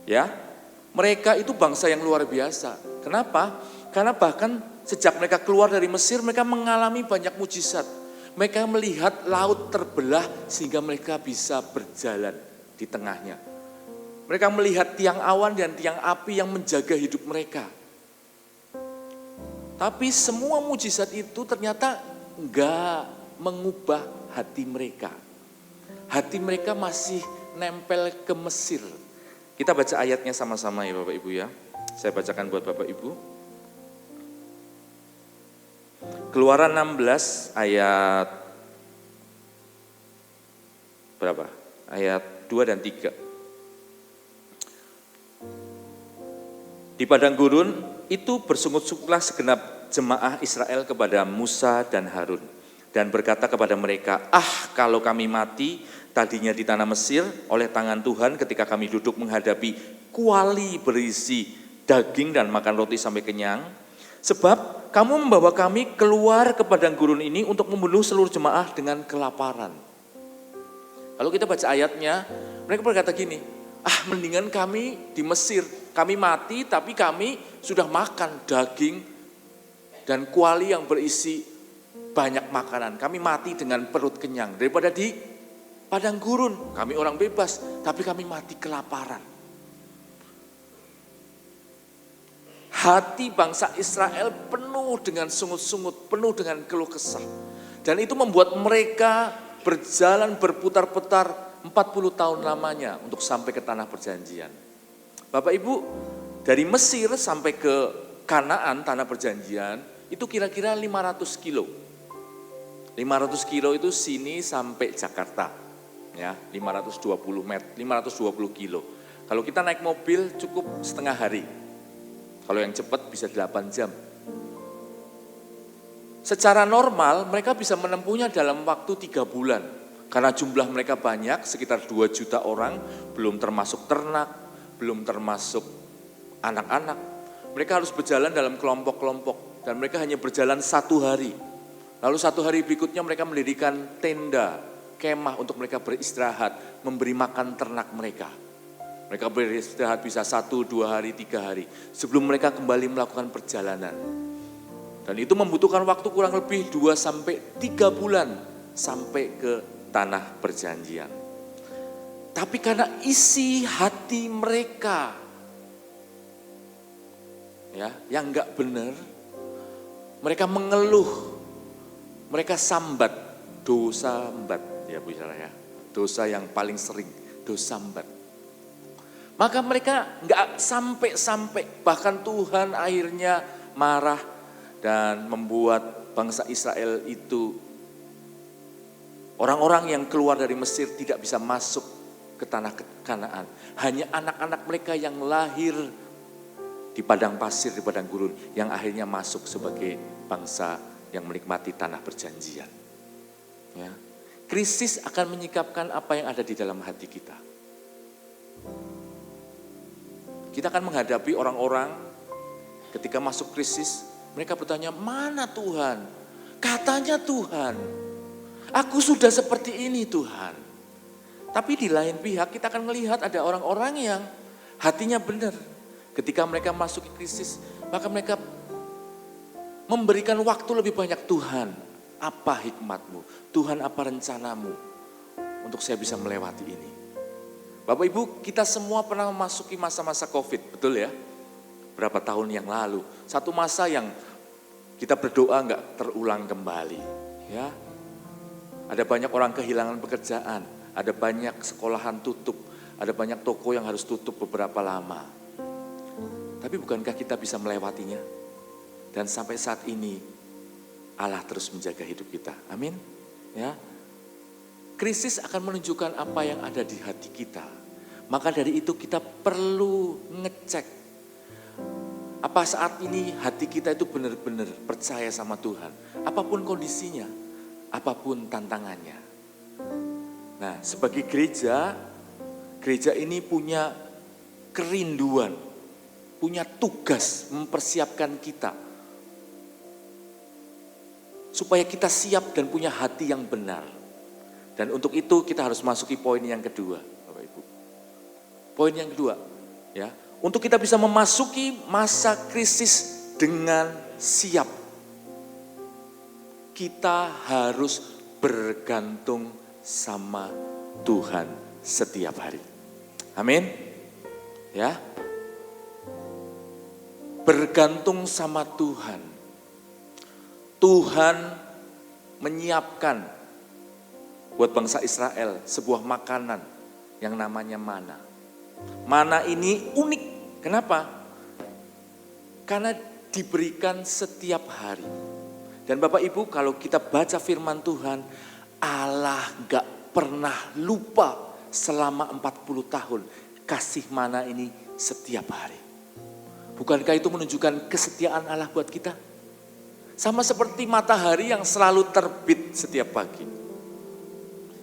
Ya, mereka itu bangsa yang luar biasa. Kenapa? Karena bahkan sejak mereka keluar dari Mesir, mereka mengalami banyak mujizat. Mereka melihat laut terbelah sehingga mereka bisa berjalan di tengahnya. Mereka melihat tiang awan dan tiang api yang menjaga hidup mereka. Tapi semua mujizat itu ternyata enggak mengubah hati mereka. Hati mereka masih nempel ke Mesir. Kita baca ayatnya sama-sama ya Bapak Ibu ya. Saya bacakan buat Bapak Ibu. Keluaran 16 ayat berapa? Ayat 2 dan 3. Di padang gurun itu bersungut-sungutlah segenap jemaah Israel kepada Musa dan Harun. Dan berkata kepada mereka, kalau kami mati tadinya di tanah Mesir oleh tangan Tuhan ketika kami duduk menghadapi kuali berisi daging dan makan roti sampai kenyang. Sebab kamu membawa kami keluar ke padang gurun ini untuk membunuh seluruh jemaah dengan kelaparan. Lalu kita baca ayatnya, mereka berkata gini, mendingan kami di Mesir, kami mati tapi kami sudah makan daging dan kuali yang berisi banyak makanan. Kami mati dengan perut kenyang daripada di padang gurun. Kami orang bebas, tapi kami mati kelaparan. Hati bangsa Israel penuh dengan sungut-sungut, penuh dengan keluh kesah. Dan itu membuat mereka berjalan berputar-putar 40 tahun lamanya untuk sampai ke tanah perjanjian. Bapak Ibu, dari Mesir sampai ke Kanaan, tanah perjanjian, itu kira-kira 500 kilo. 500 kilo itu sini sampai Jakarta, ya 520 kilo. Kalau kita naik mobil cukup setengah hari, kalau yang cepat bisa 8 jam. Secara normal mereka bisa menempuhnya dalam waktu 3 bulan, karena jumlah mereka banyak, sekitar 2 juta orang, belum termasuk ternak, belum termasuk anak-anak. Mereka harus berjalan dalam kelompok-kelompok, dan mereka hanya berjalan 1 hari. Lalu 1 hari berikutnya mereka mendirikan tenda, kemah untuk mereka beristirahat, memberi makan ternak mereka. Mereka beristirahat bisa 1, 2 hari, 3 hari, sebelum mereka kembali melakukan perjalanan. Dan itu membutuhkan waktu kurang lebih 2-3 bulan sampai ke tanah perjanjian. Tapi karena isi hati mereka ya, yang enggak benar, mereka mengeluh. Mereka sambat, dosa sambat, ya Bu Sarah ya. Dosa yang paling sering, dosa sambat. Maka mereka enggak sampai-sampai, bahkan Tuhan akhirnya marah dan membuat bangsa Israel itu, orang-orang yang keluar dari Mesir tidak bisa masuk ke tanah Kanaan. Hanya anak-anak mereka yang lahir di padang pasir, di padang gurun, yang akhirnya masuk sebagai bangsa yang menikmati tanah perjanjian. Ya. Krisis akan menyikapkan apa yang ada di dalam hati kita. Kita akan menghadapi orang-orang ketika masuk krisis, mereka bertanya, mana Tuhan? Katanya Tuhan, aku sudah seperti ini Tuhan. Tapi di lain pihak kita akan melihat ada orang-orang yang hatinya benar. Ketika mereka masuk krisis, maka mereka memberikan waktu lebih banyak. Tuhan, apa hikmat-Mu? Tuhan, apa rencanamu untuk saya bisa melewati ini? Bapak Ibu, kita semua pernah memasuki masa-masa COVID, betul ya? Berapa tahun yang lalu, satu masa yang kita berdoa enggak terulang kembali. Ya, ada banyak orang kehilangan pekerjaan, ada banyak sekolahan tutup, ada banyak toko yang harus tutup beberapa lama. Tapi bukankah kita bisa melewatinya? Dan sampai saat ini Allah terus menjaga hidup kita. Amin. Ya. Krisis akan menunjukkan apa yang ada di hati kita. Maka dari itu kita perlu ngecek. Apa saat ini hati kita itu benar-benar percaya sama Tuhan. Apapun kondisinya, apapun tantangannya. Nah, sebagai gereja, gereja ini punya kerinduan, punya tugas mempersiapkan kita. Supaya kita siap dan punya hati yang benar. Dan untuk itu kita harus masuki poin yang kedua, Bapak Ibu. Poin yang kedua, ya, untuk kita bisa memasuki masa krisis dengan siap, kita harus bergantung sama Tuhan setiap hari. Amin. Ya. Bergantung sama Tuhan. Tuhan menyiapkan buat bangsa Israel sebuah makanan yang namanya mana. Mana ini unik. Kenapa? Karena diberikan setiap hari. Dan Bapak Ibu, kalau kita baca firman Tuhan, Allah gak pernah lupa selama 40 tahun kasih mana ini setiap hari. Bukankah itu menunjukkan kesetiaan Allah buat kita? Sama seperti matahari yang selalu terbit setiap pagi.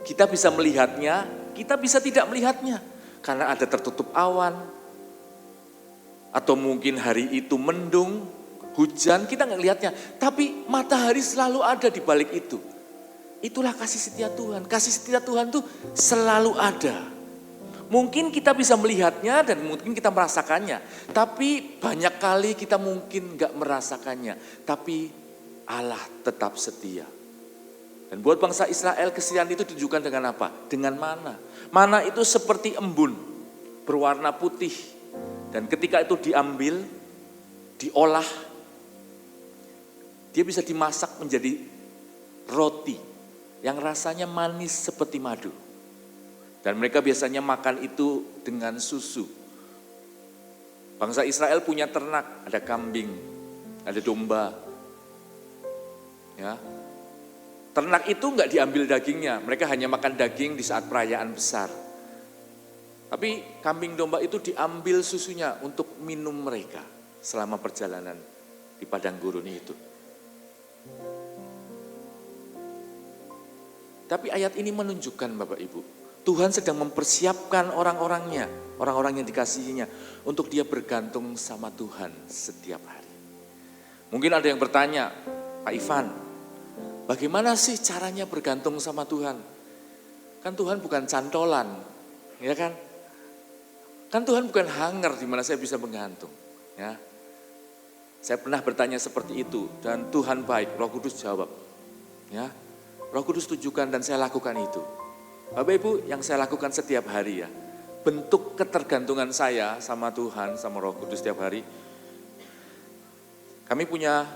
Kita bisa melihatnya, kita bisa tidak melihatnya. Karena ada tertutup awan. Atau mungkin hari itu mendung, hujan, kita nggak lihatnya. Tapi matahari selalu ada di balik itu. Itulah kasih setia Tuhan. Kasih setia Tuhan tuh selalu ada. Mungkin kita bisa melihatnya dan mungkin kita merasakannya. Tapi banyak kali kita mungkin nggak merasakannya. Tapi Allah tetap setia. Dan buat bangsa Israel kesetiaan itu ditujukan dengan apa? Dengan mana? Mana itu seperti embun, berwarna putih. Dan ketika itu diambil, diolah, dia bisa dimasak menjadi roti yang rasanya manis seperti madu. Dan mereka biasanya makan itu dengan susu. Bangsa Israel punya ternak, ada kambing, ada domba. Ya. Ternak itu enggak diambil dagingnya, mereka hanya makan daging di saat perayaan besar. Tapi kambing domba itu diambil susunya untuk minum mereka selama perjalanan di padang gurun itu. Tapi ayat ini menunjukkan Bapak Ibu, Tuhan sedang mempersiapkan orang-orangnya, orang-orang yang dikasihinya untuk dia bergantung sama Tuhan setiap hari. Mungkin ada yang bertanya, Pak Ivan, bagaimana sih caranya bergantung sama Tuhan? Kan Tuhan bukan cantolan, ya kan? Kan Tuhan bukan hanger di mana saya bisa menggantung, ya. Saya pernah bertanya seperti itu dan Tuhan baik, Roh Kudus jawab, ya. Roh Kudus tunjukkan dan saya lakukan itu. Bapak Ibu, yang saya lakukan setiap hari ya, bentuk ketergantungan saya sama Tuhan, sama Roh Kudus setiap hari. Kami punya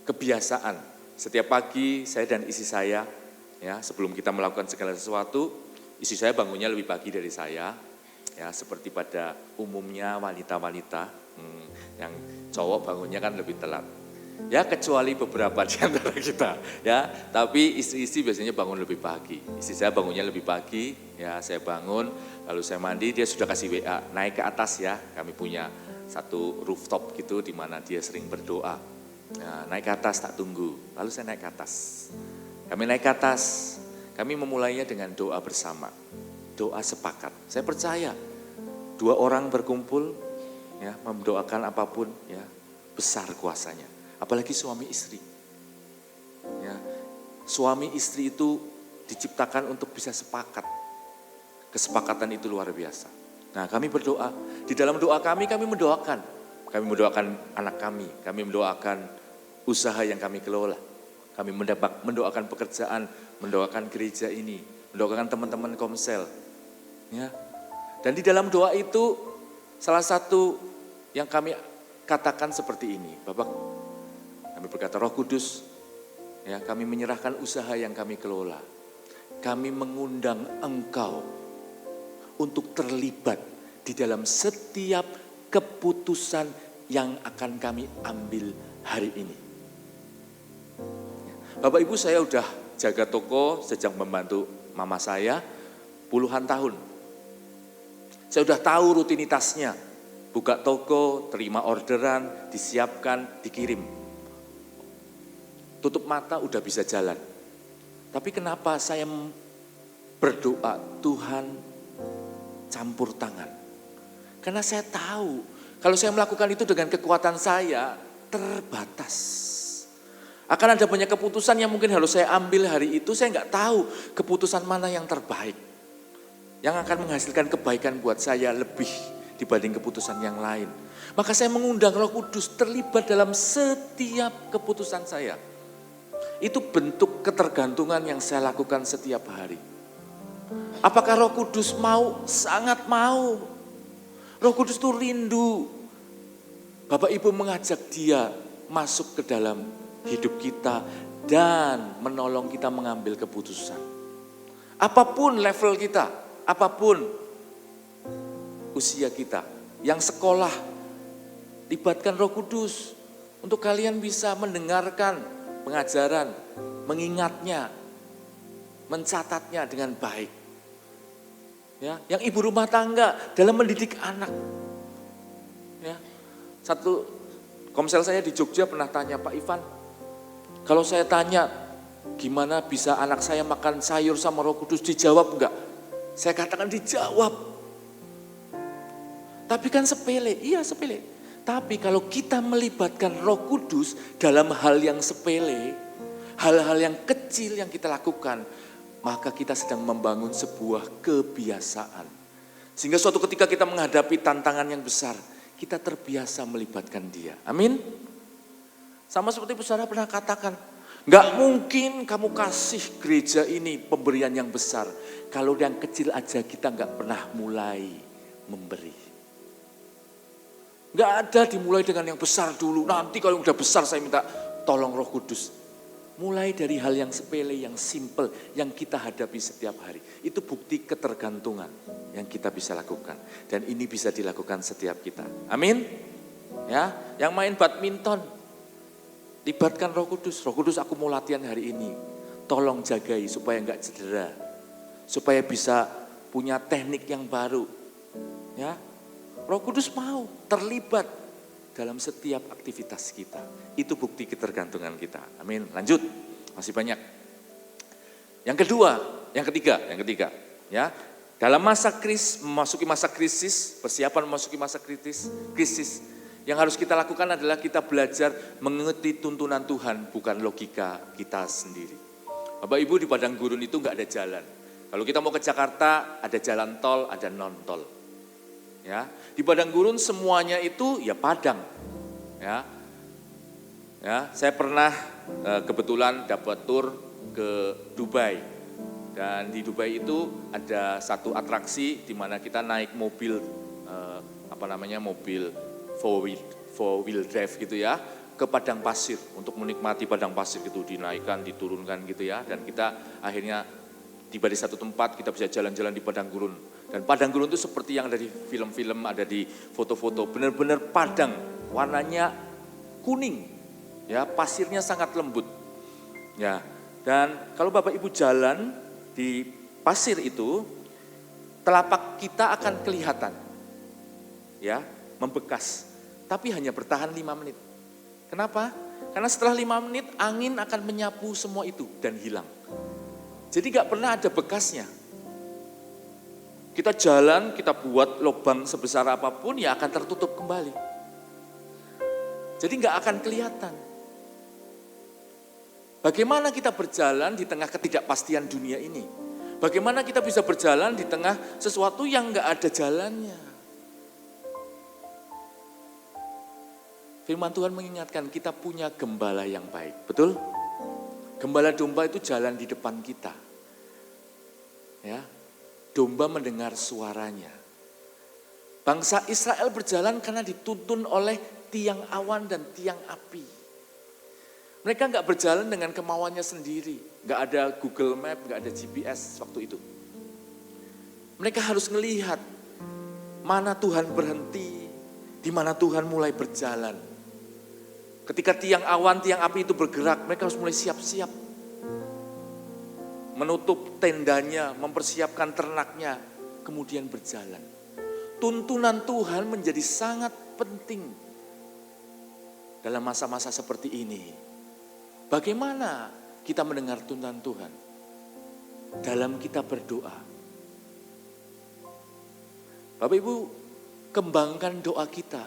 kebiasaan, setiap pagi saya dan istri saya, ya sebelum kita melakukan segala sesuatu, istri saya bangunnya lebih pagi dari saya, ya seperti pada umumnya wanita-wanita, yang cowok bangunnya kan lebih telat. Ya kecuali beberapa di antara kita, ya. Tapi istri-istri biasanya bangun lebih pagi. Istri saya bangunnya lebih pagi, ya saya bangun, lalu saya mandi, dia sudah kasih WA, naik ke atas ya. Kami punya satu rooftop gitu di mana dia sering berdoa. Nah, naik ke atas tak tunggu, lalu saya naik ke atas. Kami naik ke atas, kami memulainya dengan doa bersama, doa sepakat. Saya percaya 2 orang berkumpul, ya, mendoakan apapun, ya, besar kuasanya. Apalagi suami istri. Ya, suami istri itu diciptakan untuk bisa sepakat. Kesepakatan itu luar biasa. Nah, kami berdoa. Di dalam doa kami mendoakan. Kami mendoakan anak kami mendoakan usaha yang kami kelola. Kami mendoakan pekerjaan, mendoakan gereja ini, mendoakan teman-teman komsel. Ya. Dan di dalam doa itu salah satu yang kami katakan seperti ini, Bapak, kami berkata, Roh Kudus, ya, kami menyerahkan usaha yang kami kelola. Kami mengundang Engkau untuk terlibat di dalam setiap keputusan yang akan kami ambil hari ini. Bapak Ibu, saya udah jaga toko sejak membantu mama saya puluhan tahun. Saya udah tahu rutinitasnya, buka toko, terima orderan, disiapkan, dikirim. Tutup mata udah bisa jalan. Tapi kenapa saya berdoa, Tuhan campur tangan? Karena saya tahu, kalau saya melakukan itu dengan kekuatan saya, terbatas. Akan ada banyak keputusan yang mungkin harus saya ambil hari itu, saya nggak tahu keputusan mana yang terbaik. Yang akan menghasilkan kebaikan buat saya lebih dibanding keputusan yang lain. Maka saya mengundang Roh Kudus terlibat dalam setiap keputusan saya. Itu bentuk ketergantungan yang saya lakukan setiap hari. Apakah Roh Kudus mau? Sangat mau. Roh Kudus itu rindu. Bapak Ibu mengajak dia masuk ke dalam hidup kita dan menolong kita mengambil keputusan. Apapun level kita, apapun usia kita, yang sekolah, libatkan Roh Kudus untuk kalian bisa mendengarkan pengajaran, mengingatnya, mencatatnya dengan baik. Ya, yang ibu rumah tangga dalam mendidik anak. Ya, satu komsel saya di Jogja pernah tanya, Pak Ivan, kalau saya tanya gimana bisa anak saya makan sayur sama Roh Kudus, dijawab enggak? Saya katakan dijawab. Tapi kan sepele, iya sepele. Tapi kalau kita melibatkan Roh Kudus dalam hal yang sepele, hal-hal yang kecil yang kita lakukan, maka kita sedang membangun sebuah kebiasaan. Sehingga suatu ketika kita menghadapi tantangan yang besar, kita terbiasa melibatkan dia. Amin. Sama seperti saudara pernah katakan, gak mungkin kamu kasih gereja ini pemberian yang besar, kalau yang kecil aja kita gak pernah mulai memberi. Gak ada dimulai dengan yang besar dulu, nanti kalau udah besar saya minta tolong Roh Kudus. Mulai dari hal yang sepele, yang simple, yang kita hadapi setiap hari. Itu bukti ketergantungan yang kita bisa lakukan. Dan ini bisa dilakukan setiap kita. Amin. Ya, yang main badminton, libatkan Roh Kudus. Roh Kudus, aku mau latihan hari ini. Tolong jagai supaya enggak cedera. Supaya bisa punya teknik yang baru. Ya, Roh Kudus mau terlibat dalam setiap aktivitas kita. Itu bukti ketergantungan kita. Amin. Lanjut. Masih banyak. Yang kedua, yang ketiga. Ya, dalam memasuki masa krisis, persiapan memasuki masa krisis, yang harus kita lakukan adalah kita belajar mengikuti tuntunan Tuhan, bukan logika kita sendiri. Bapak Ibu, di padang gurun itu enggak ada jalan. Kalau kita mau ke Jakarta, ada jalan tol, ada non tol. Ya, di padang gurun semuanya itu ya padang. Ya, saya pernah kebetulan dapat tur ke Dubai. Dan di Dubai itu ada satu atraksi di mana kita naik mobil mobil four wheel drive gitu ya, ke padang pasir untuk menikmati padang pasir gitu, dinaikkan, diturunkan gitu ya, dan kita akhirnya tiba di satu tempat, kita bisa jalan-jalan di padang gurun. Dan padang gurun itu seperti yang ada di film-film, ada di foto-foto, benar-benar padang, warnanya kuning, ya, pasirnya sangat lembut. Ya, dan kalau Bapak Ibu jalan di pasir itu, telapak kita akan kelihatan, ya, membekas, tapi hanya bertahan 5 menit. Kenapa? Karena setelah 5 menit angin akan menyapu semua itu dan hilang. Jadi gak pernah ada bekasnya. Kita jalan, kita buat lubang sebesar apapun ya akan tertutup kembali. Jadi gak akan kelihatan. Bagaimana kita berjalan di tengah ketidakpastian dunia ini? Bagaimana kita bisa berjalan di tengah sesuatu yang gak ada jalannya? Firman Tuhan mengingatkan kita punya gembala yang baik, betul? Gembala domba itu jalan di depan kita. Ya, domba mendengar suaranya. Bangsa Israel berjalan karena dituntun oleh tiang awan dan tiang api. Mereka nggak berjalan dengan kemauannya sendiri. Nggak ada Google Map, nggak ada GPS waktu itu. Mereka harus melihat mana Tuhan berhenti, di mana Tuhan mulai berjalan. Ketika tiang awan, tiang api itu bergerak, mereka harus mulai siap-siap. Menutup tendanya, mempersiapkan ternaknya, kemudian berjalan. Tuntunan Tuhan menjadi sangat penting dalam masa-masa seperti ini. Bagaimana kita mendengar tuntunan Tuhan? Dalam kita berdoa. Bapak Ibu, kembangkan doa kita.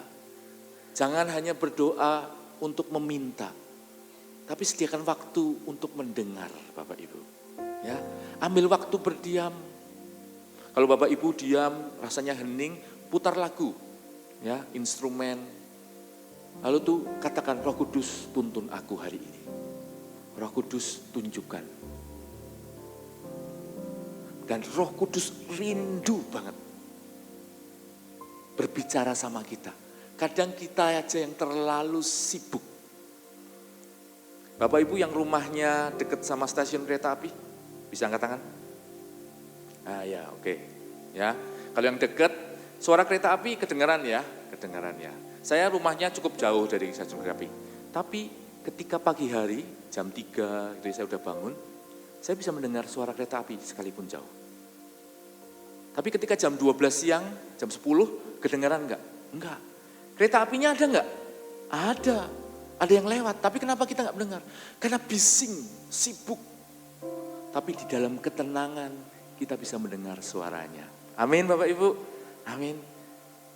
Jangan hanya berdoa untuk meminta, tapi sediakan waktu untuk mendengar, Bapak Ibu. Ya, ambil waktu berdiam. Kalau Bapak Ibu diam, rasanya hening, putar lagu, ya, instrumen. Lalu tuh katakan, Roh Kudus tuntun aku hari ini. Roh Kudus tunjukkan. Dan Roh Kudus rindu banget berbicara sama kita. Kadang kita aja yang terlalu sibuk. Bapak Ibu yang rumahnya dekat sama stasiun kereta api, bisa angkat tangan? Ah ya, oke. Ya, kalau yang dekat, suara kereta api kedengaran ya, kedengaran ya. Saya rumahnya cukup jauh dari stasiun kereta api. Tapi ketika pagi hari, jam 3, jadi saya udah bangun, saya bisa mendengar suara kereta api sekalipun jauh. Tapi ketika jam 12 siang, jam 10, kedengaran enggak? Enggak. Kereta apinya ada enggak? Ada. Ada yang lewat, tapi kenapa kita enggak mendengar? Karena bising, sibuk. Tapi di dalam ketenangan kita bisa mendengar suaranya. Amin Bapak Ibu. Amin.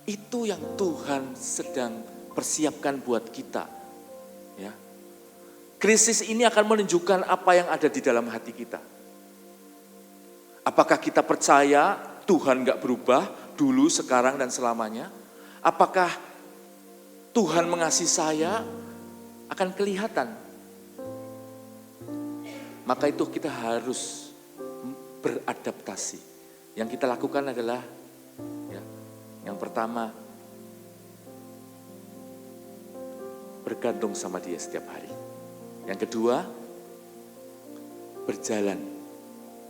Itu yang Tuhan sedang persiapkan buat kita. Ya. Krisis ini akan menunjukkan apa yang ada di dalam hati kita. Apakah kita percaya Tuhan enggak berubah dulu, sekarang, dan selamanya? Apakah Tuhan mengasihi saya? Akan kelihatan. Maka itu kita harus beradaptasi. Yang kita lakukan adalah, ya, yang pertama, bergantung sama Dia setiap hari. Yang kedua, berjalan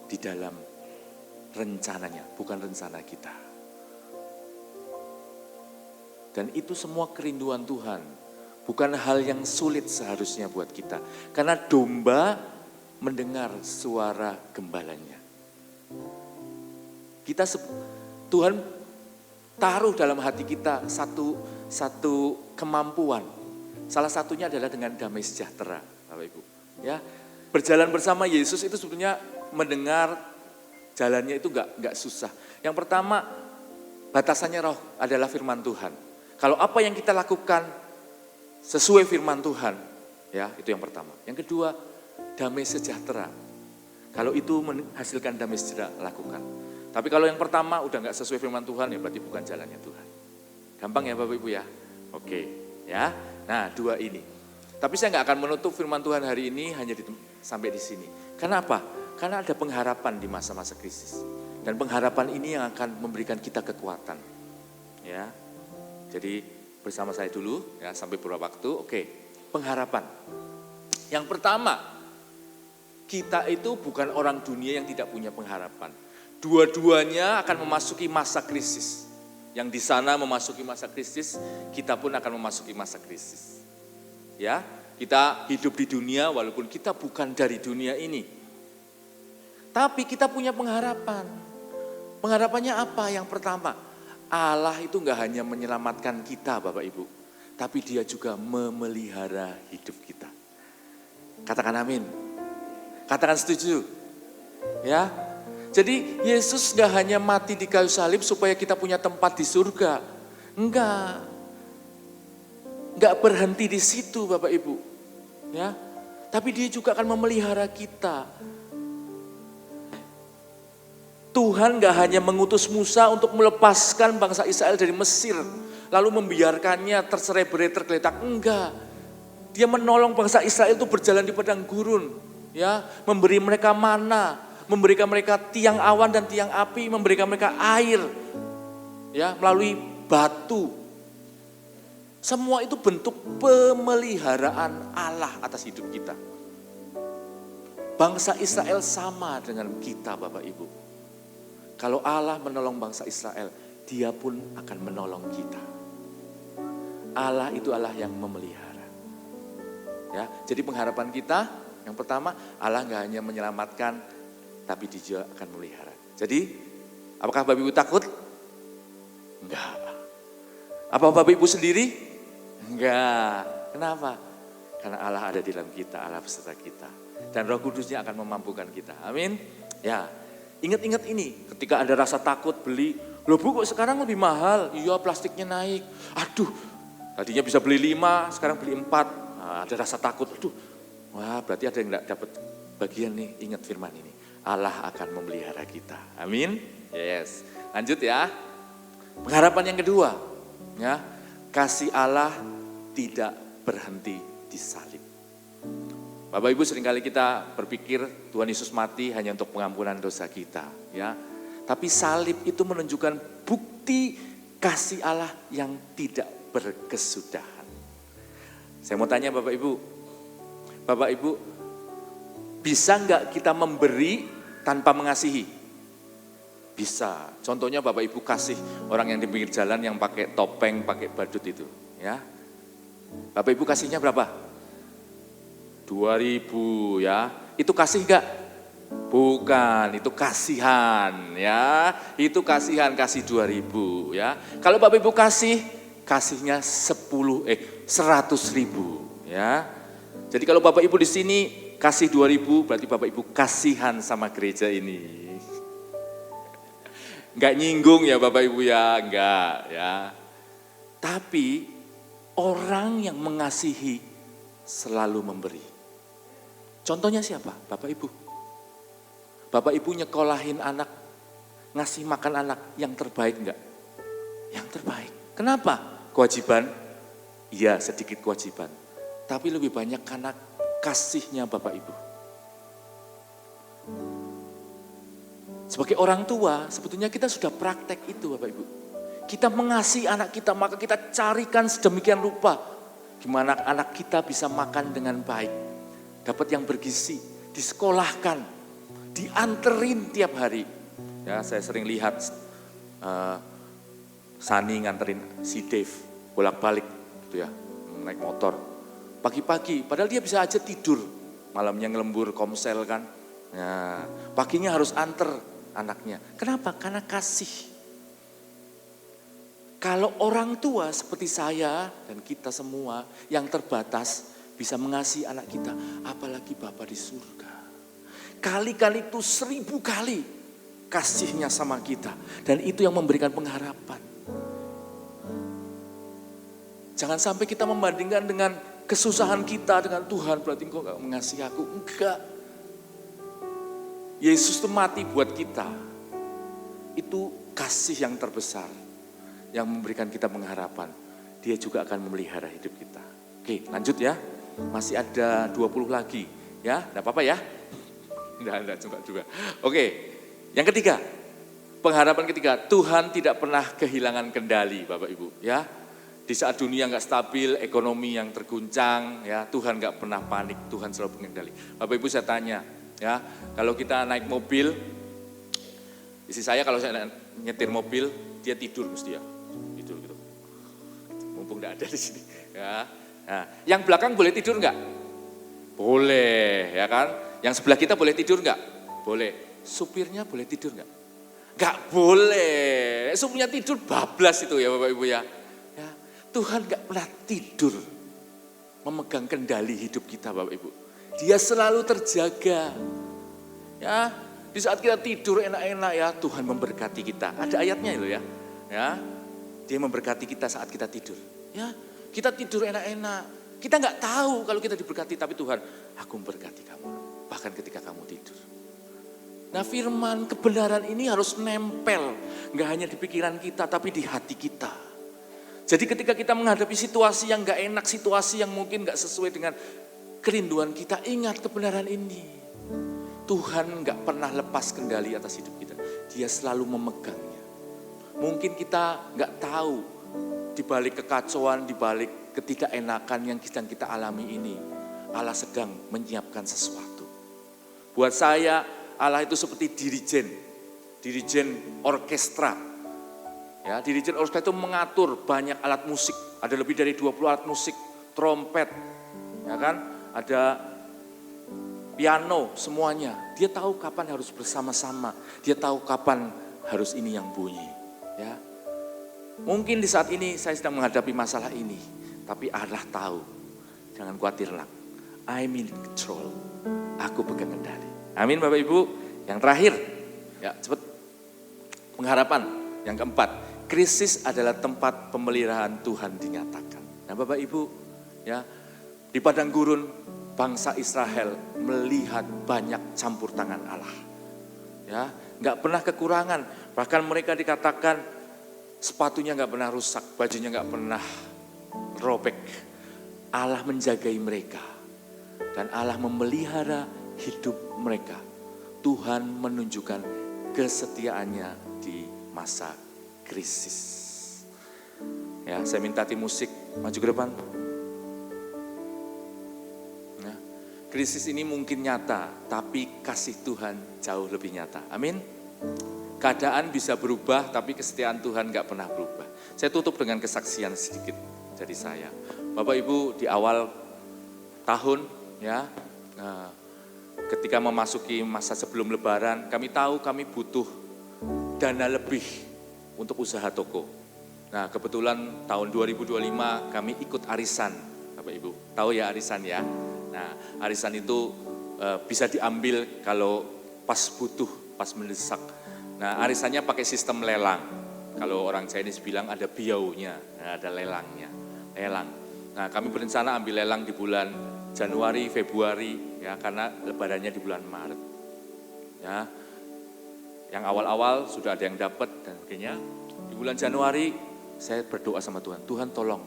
di dalam rencananya, bukan rencana kita. Dan itu semua kerinduan Tuhan. Bukan hal yang sulit seharusnya buat kita. Karena domba mendengar suara gembalanya. Tuhan taruh dalam hati kita satu kemampuan. Salah satunya adalah dengan damai sejahtera, Bapak Ibu. Ya, berjalan bersama Yesus itu sebetulnya mendengar jalannya itu enggak susah. Yang pertama, batasannya roh adalah firman Tuhan. Kalau apa yang kita lakukan sesuai firman Tuhan, ya itu yang pertama. Yang kedua, damai sejahtera. Kalau itu menghasilkan damai sejahtera, lakukan. Tapi kalau yang pertama udah nggak sesuai firman Tuhan, ya berarti bukan jalannya Tuhan. Gampang ya Bapak Ibu ya? Oke, ya. Nah 2 ini. Tapi saya nggak akan menutup firman Tuhan hari ini hanya sampai di sini. Kenapa? Karena ada pengharapan di masa-masa krisis. Dan pengharapan ini yang akan memberikan kita kekuatan. Ya. Jadi bersama saya dulu ya sampai beberapa waktu. Oke, pengharapan. Yang pertama, kita itu bukan orang dunia yang tidak punya pengharapan. Dua-duanya akan memasuki masa krisis. Yang di sana memasuki masa krisis, kita pun akan memasuki masa krisis. Ya, kita hidup di dunia walaupun kita bukan dari dunia ini. Tapi kita punya pengharapan. Pengharapannya apa? Yang pertama, Allah itu enggak hanya menyelamatkan kita Bapak Ibu, tapi Dia juga memelihara hidup kita. Katakan amin. Katakan setuju. Ya, jadi Yesus gak hanya mati di kayu salib supaya kita punya tempat di surga. Enggak berhenti di situ Bapak Ibu. Ya, tapi dia juga akan memelihara kita. Tuhan gak hanya mengutus Musa untuk melepaskan bangsa Israel dari Mesir, lalu membiarkannya terserai-berai tergeletak. Enggak, dia menolong bangsa Israel itu berjalan di padang gurun, ya, memberi mereka mana, memberikan mereka tiang awan dan tiang api, memberikan mereka air, ya, melalui batu. Semua itu bentuk pemeliharaan Allah atas hidup kita. Bangsa Israel sama dengan kita Bapak Ibu. Kalau Allah menolong bangsa Israel, dia pun akan menolong kita. Allah itu Allah yang memelihara. Ya, jadi pengharapan kita yang pertama, Allah gak hanya menyelamatkan, tapi dia juga akan memelihara. Jadi, apakah Bapak Ibu takut? Enggak. Apa Bapak Ibu sendiri? Enggak. Kenapa? Karena Allah ada di dalam kita, Allah beserta kita. Dan Roh Kudusnya akan memampukan kita. Amin. Ya, ingat-ingat ini, ketika ada rasa takut beli, loh Bu kok sekarang lebih mahal? Iya plastiknya naik. Aduh, tadinya bisa beli 5, sekarang beli 4. Nah, ada rasa takut, aduh. Wah berarti ada yang enggak dapat bagian nih, ingat firman ini. Allah akan memelihara kita. Amin. Yes. Lanjut ya. Pengharapan yang kedua, ya. Kasih Allah tidak berhenti di salib. Bapak Ibu seringkali kita berpikir Tuhan Yesus mati hanya untuk pengampunan dosa kita, ya. Tapi salib itu menunjukkan bukti kasih Allah yang tidak berkesudahan. Saya mau tanya Bapak Ibu, bisa enggak kita memberi tanpa mengasihi? Bisa. Contohnya Bapak Ibu kasih orang yang di pinggir jalan yang pakai topeng, pakai badut itu, ya. Bapak Ibu kasihnya berapa? 2.000 ya. Itu kasih enggak? Bukan, itu kasihan ya. Itu kasihan, kasih 2.000 ya. Kalau Bapak Ibu kasihnya 100.000 ya. Jadi kalau Bapak Ibu di sini kasih 2.000 berarti Bapak Ibu kasihan sama gereja ini. Enggak nyinggung ya Bapak Ibu ya, enggak ya. Tapi orang yang mengasihi selalu memberi. Contohnya siapa? Bapak Ibu. Bapak Ibu nyekolahin anak, ngasih makan anak yang terbaik enggak? Yang terbaik. Kenapa? Kewajiban? Iya sedikit kewajiban. Tapi lebih banyak karena kasihnya Bapak Ibu. Sebagai orang tua, sebetulnya kita sudah praktek itu Bapak Ibu. Kita mengasihi anak kita, maka kita carikan sedemikian rupa. Gimana anak kita bisa makan dengan baik. Dapat yang bergizi, disekolahkan, dianterin tiap hari. Ya, saya sering lihat Sani nganterin si Dave bolak-balik gitu ya, naik motor. Pagi-pagi, padahal dia bisa aja tidur, malamnya ngelembur komsel kan. Ya, paginya harus anter anaknya. Kenapa? Karena kasih. Kalau orang tua seperti saya dan kita semua yang terbatas bisa mengasihi anak kita, apalagi Bapa di surga. Kali-kali itu 1000 kali kasihnya sama kita. Dan itu yang memberikan pengharapan. Jangan sampai kita membandingkan dengan kesusahan kita dengan Tuhan, berarti engkau gak mengasihi aku. Enggak. Yesus itu mati buat kita. Itu kasih yang terbesar. Yang memberikan kita pengharapan. Dia juga akan memelihara hidup kita. Oke, lanjut ya. Masih ada 20 lagi. Ya, enggak apa-apa ya. Enggak juga. Oke, yang ketiga. Pengharapan ketiga, Tuhan tidak pernah kehilangan kendali Bapak Ibu. Ya, di saat dunia enggak stabil, ekonomi yang terguncang, ya Tuhan enggak pernah panik, Tuhan selalu mengendali. Bapak Ibu saya tanya, ya kalau kita naik mobil, istri saya kalau saya nyetir mobil, dia tidur mesti ya. Tidur gitu. Mumpung enggak ada di sini. Ya. Nah, yang belakang boleh tidur enggak? Boleh, ya kan? Yang sebelah kita boleh tidur enggak? Boleh. Supirnya boleh tidur enggak? Enggak boleh. Supirnya tidur bablas itu ya Bapak Ibu ya. Ya, Tuhan enggak pernah tidur memegang kendali hidup kita Bapak Ibu. Dia selalu terjaga. Ya, Di saat kita tidur enak-enak ya, Tuhan memberkati kita. Ada ayatnya loh ya. Ya, Dia memberkati kita saat kita tidur. Ya, kita tidur enak-enak. Kita nggak tahu kalau kita diberkati, tapi Tuhan, aku memberkati kamu. Bahkan ketika kamu tidur. Nah, firman kebenaran ini harus nempel. Nggak hanya di pikiran kita, tapi di hati kita. Jadi ketika kita menghadapi situasi yang nggak enak, situasi yang mungkin nggak sesuai dengan kerinduan kita, ingat kebenaran ini. Tuhan nggak pernah lepas kendali atas hidup kita. Dia selalu memegangnya. Mungkin kita nggak tahu di balik kekacauan, di balik ketidakenakan yang sedang kita alami ini, Allah sedang menyiapkan sesuatu. Buat saya, Allah itu seperti dirijen orkestra. Ya, dirijen orkestra itu mengatur banyak alat musik. Ada lebih dari 20 alat musik, trompet, ya kan? Ada piano, semuanya. Dia tahu kapan harus bersama-sama. Dia tahu kapan harus ini yang bunyi. Ya. Mungkin di saat ini saya sedang menghadapi masalah ini. Tapi Allah tahu. Jangan khawatir nak. I'm in control. Aku pegang kendali. Amin Bapak Ibu. Yang terakhir. Ya cepat. Pengharapan. Yang keempat. Krisis adalah tempat pemeliharaan Tuhan dinyatakan. Nah Bapak Ibu. Ya, di padang gurun bangsa Israel melihat banyak campur tangan Allah. Ya, nggak pernah kekurangan. Bahkan mereka dikatakan sepatunya nggak pernah rusak, bajunya nggak pernah robek. Allah menjagai mereka dan Allah memelihara hidup mereka. Tuhan menunjukkan kesetiaannya di masa krisis. Ya, saya minta tim musik maju ke depan. Krisis ini mungkin nyata, tapi kasih Tuhan jauh lebih nyata. Amin. Keadaan bisa berubah, tapi kesetiaan Tuhan gak pernah berubah. Saya tutup dengan kesaksian sedikit dari saya. Bapak Ibu, di awal tahun, ya, ketika memasuki masa sebelum Lebaran, kami tahu kami butuh dana lebih untuk usaha toko. Nah, kebetulan tahun 2025 kami ikut arisan, Bapak Ibu. Tahu ya arisan ya? Nah, arisan itu bisa diambil kalau pas butuh, pas mendesak. Nah, arisannya pakai sistem lelang. Kalau orang Chinese bilang ada biaunya, ada lelangnya, lelang. Nah, kami berencana ambil lelang di bulan Januari, Februari, ya karena lebarannya di bulan Maret. Ya, yang awal-awal sudah ada yang dapat dan sebagainya. Di bulan Januari saya berdoa sama Tuhan, Tuhan tolong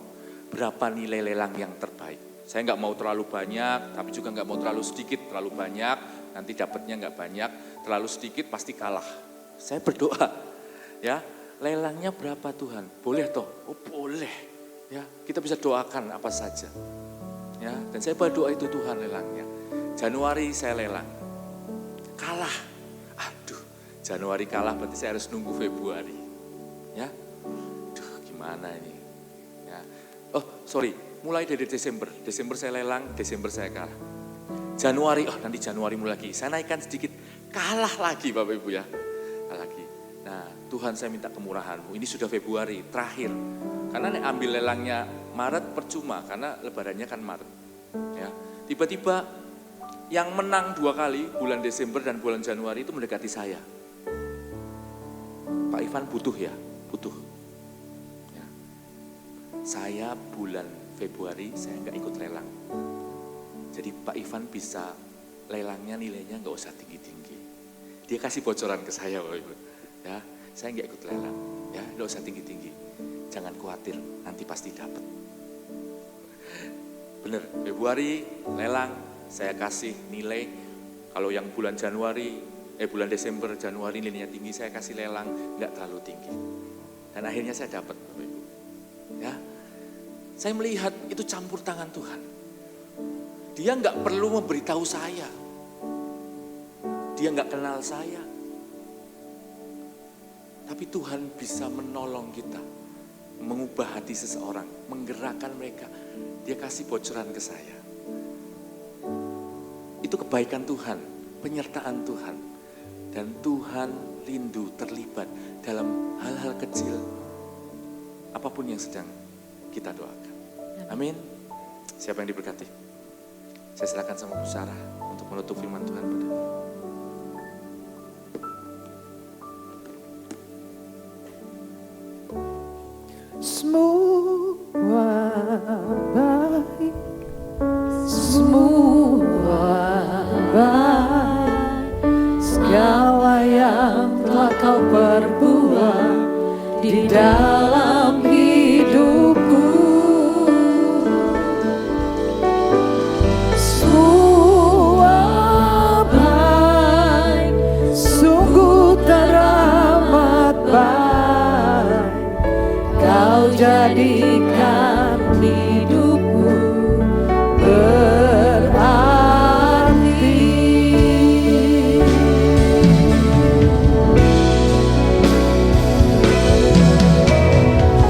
berapa nilai lelang yang terbaik. Saya nggak mau terlalu banyak, tapi juga nggak mau terlalu sedikit, terlalu banyak, nanti dapatnya nggak banyak, terlalu sedikit pasti kalah. Saya berdoa, ya lelangnya berapa Tuhan? Boleh toh? Oh boleh, ya kita bisa doakan apa saja. Ya, dan saya berdoa itu Tuhan lelangnya. Januari saya lelang, kalah. Aduh, Januari kalah berarti saya harus nunggu Februari. Ya, aduh gimana ini? Ya. Oh sorry. Mulai dari Desember saya lelang, Desember saya kalah. Januari, nanti Januari mulai lagi. Saya naikkan sedikit, kalah lagi Bapak Ibu ya. Kalah lagi. Nah Tuhan saya minta kemurahan-Mu, ini sudah Februari, terakhir. Karena ambil lelangnya Maret percuma, karena lebarannya kan Maret. Ya. Tiba-tiba yang menang 2 kali, bulan Desember dan bulan Januari itu mendekati saya. Pak Ivan butuh ya, butuh. Ya. Saya bulan Februari saya nggak ikut lelang. Jadi Pak Ivan bisa lelangnya nilainya nggak usah tinggi-tinggi. Dia kasih bocoran ke saya Bapak Ibu. Ya, saya nggak ikut lelang. Ya, nggak usah tinggi-tinggi. Jangan khawatir, nanti pasti dapat. Bener, Februari lelang saya kasih nilai. Kalau yang bulan bulan Desember, Januari nilainya tinggi, saya kasih lelang nggak terlalu tinggi. Dan akhirnya saya dapat Bapak Ibu. Ya. Saya melihat itu campur tangan Tuhan. Dia nggak perlu memberitahu saya. Dia nggak kenal saya. Tapi Tuhan bisa menolong kita. Mengubah hati seseorang. Menggerakkan mereka. Dia kasih bocoran ke saya. Itu kebaikan Tuhan. Penyertaan Tuhan. Dan Tuhan rindu terlibat dalam hal-hal kecil. Apapun yang sedang kita doakan. Amin. Siapa yang diberkati? Saya silakan sama Bu Sarah untuk menutup firman Tuhan pada semua baik, semua baik, segala yang telah kau perbuat di dalam hidupku. Semua baik, sungguh teramat baik, kau jadikan hidupku berarti.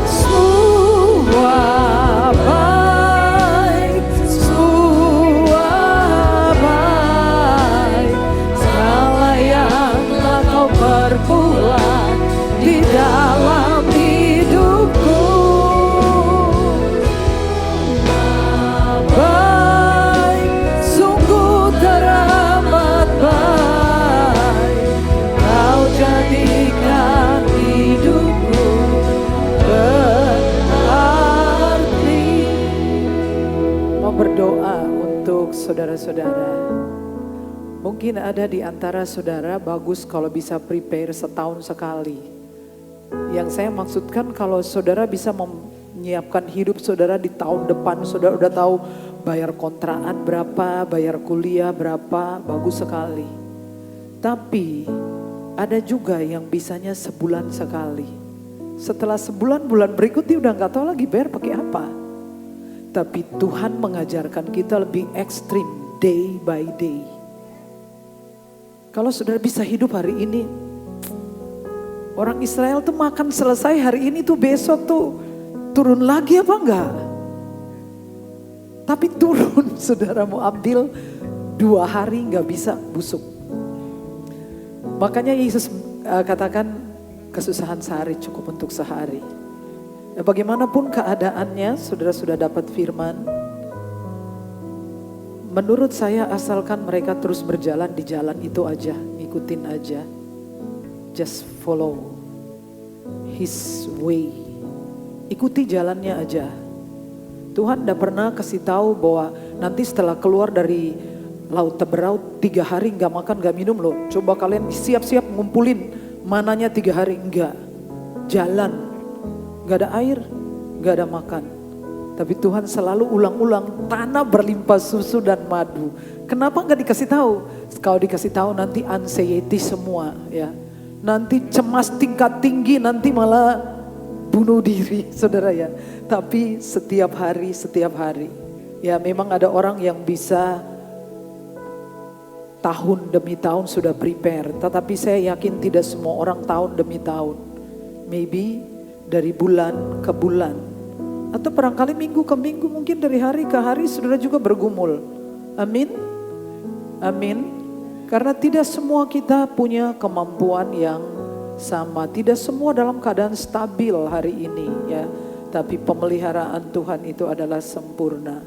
Semua baik, semua baik, segala yang telah kau perbuat di dalam hidupku. Baik, sungguh teramat baik, kau jadikan hidupku berarti. Mau berdoa untuk saudara-saudara. Mungkin ada di antara saudara bagus kalau bisa prepare setahun sekali. Yang saya maksudkan kalau saudara bisa menyiapkan hidup saudara di tahun depan, saudara udah tahu bayar kontrakan berapa, bayar kuliah berapa, bagus sekali. Tapi ada juga yang bisanya sebulan sekali. Setelah sebulan, bulan berikutnya udah gak tahu lagi bayar pakai apa. Tapi Tuhan mengajarkan kita lebih ekstrim, day by day. Kalau saudara bisa hidup hari ini, orang Israel tuh makan selesai hari ini tuh besok tuh turun lagi apa enggak? Tapi turun, saudara mau ambil 2 hari nggak bisa busuk. Makanya Yesus katakan kesusahan sehari cukup untuk sehari. Ya, bagaimanapun keadaannya, saudara sudah dapat firman. Menurut saya asalkan mereka terus berjalan di jalan itu aja, ikutin aja. Just follow His way. Ikuti jalannya aja. Tuhan tidak pernah kasih tahu bahwa nanti setelah keluar dari laut Teberaut 3 hari gak makan gak minum loh. Coba kalian siap-siap ngumpulin mananya 3 hari, enggak. Jalan, gak ada air, gak ada makan. Tapi Tuhan selalu ulang-ulang, tanah berlimpah susu dan madu. Kenapa gak dikasih tahu? Kalau dikasih tahu nanti anxiety semua ya. Nanti cemas tingkat tinggi, nanti malah bunuh diri saudara ya. Tapi setiap hari. Ya memang ada orang yang bisa tahun demi tahun sudah prepare. Tetapi saya yakin tidak semua orang tahun demi tahun. Maybe dari bulan ke bulan. Atau barangkali minggu ke minggu, mungkin dari hari ke hari saudara juga bergumul. Amin. Amin. Karena tidak semua kita punya kemampuan yang sama. Tidak semua dalam keadaan stabil hari ini ya. Tapi pemeliharaan Tuhan itu adalah sempurna.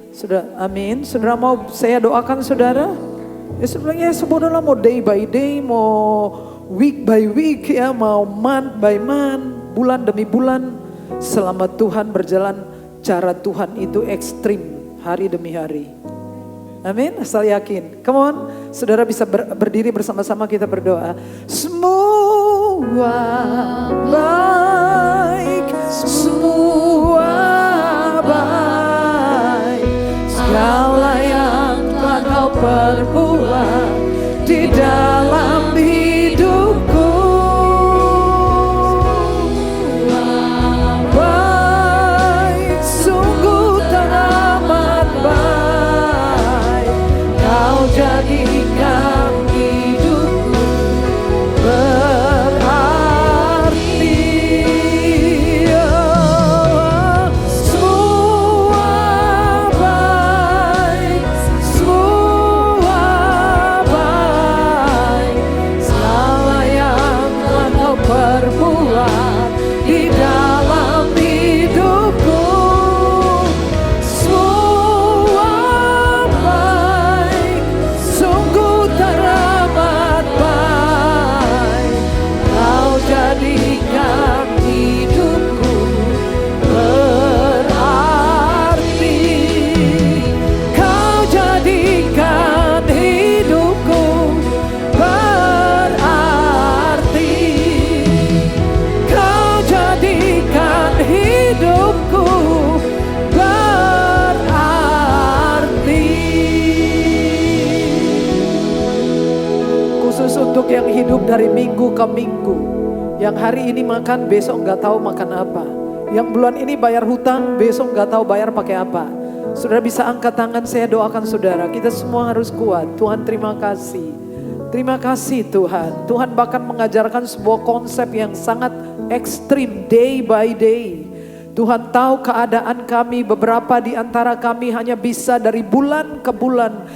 Saudara, amin. Saudara mau saya doakan saudara? Ya sebenarnya saudara mau day by day, mau week by week ya, mau month by month, bulan demi bulan. Selama Tuhan berjalan, cara Tuhan itu ekstrim hari demi hari. Amin, asal yakin. Come on, saudara bisa berdiri bersama-sama kita berdoa. Semua baik, semua baik, segala yang telah kau perbuat di dalam hidupku. Baik, sungguh teramat baik, kau jadikan hidupku berarti. Semua baik, semua hidup dari minggu ke minggu. Yang hari ini makan, besok nggak tahu makan apa. Yang bulan ini bayar hutang, besok nggak tahu bayar pakai apa. Saudara bisa angkat tangan, saya doakan saudara. Kita semua harus kuat. Tuhan terima kasih. Terima kasih Tuhan. Tuhan bahkan mengajarkan sebuah konsep yang sangat ekstrim, day by day. Tuhan tahu keadaan kami, beberapa di antara kami hanya bisa dari bulan ke bulan.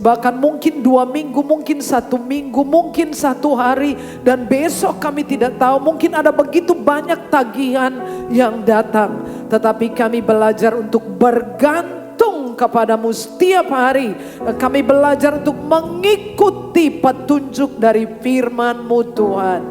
Bahkan mungkin 2 minggu, mungkin 1 minggu, mungkin 1 hari. Dan besok kami tidak tahu, mungkin ada begitu banyak tagihan yang datang. Tetapi kami belajar untuk bergantung kepadamu setiap hari. Kami belajar untuk mengikuti petunjuk dari firman-Mu Tuhan.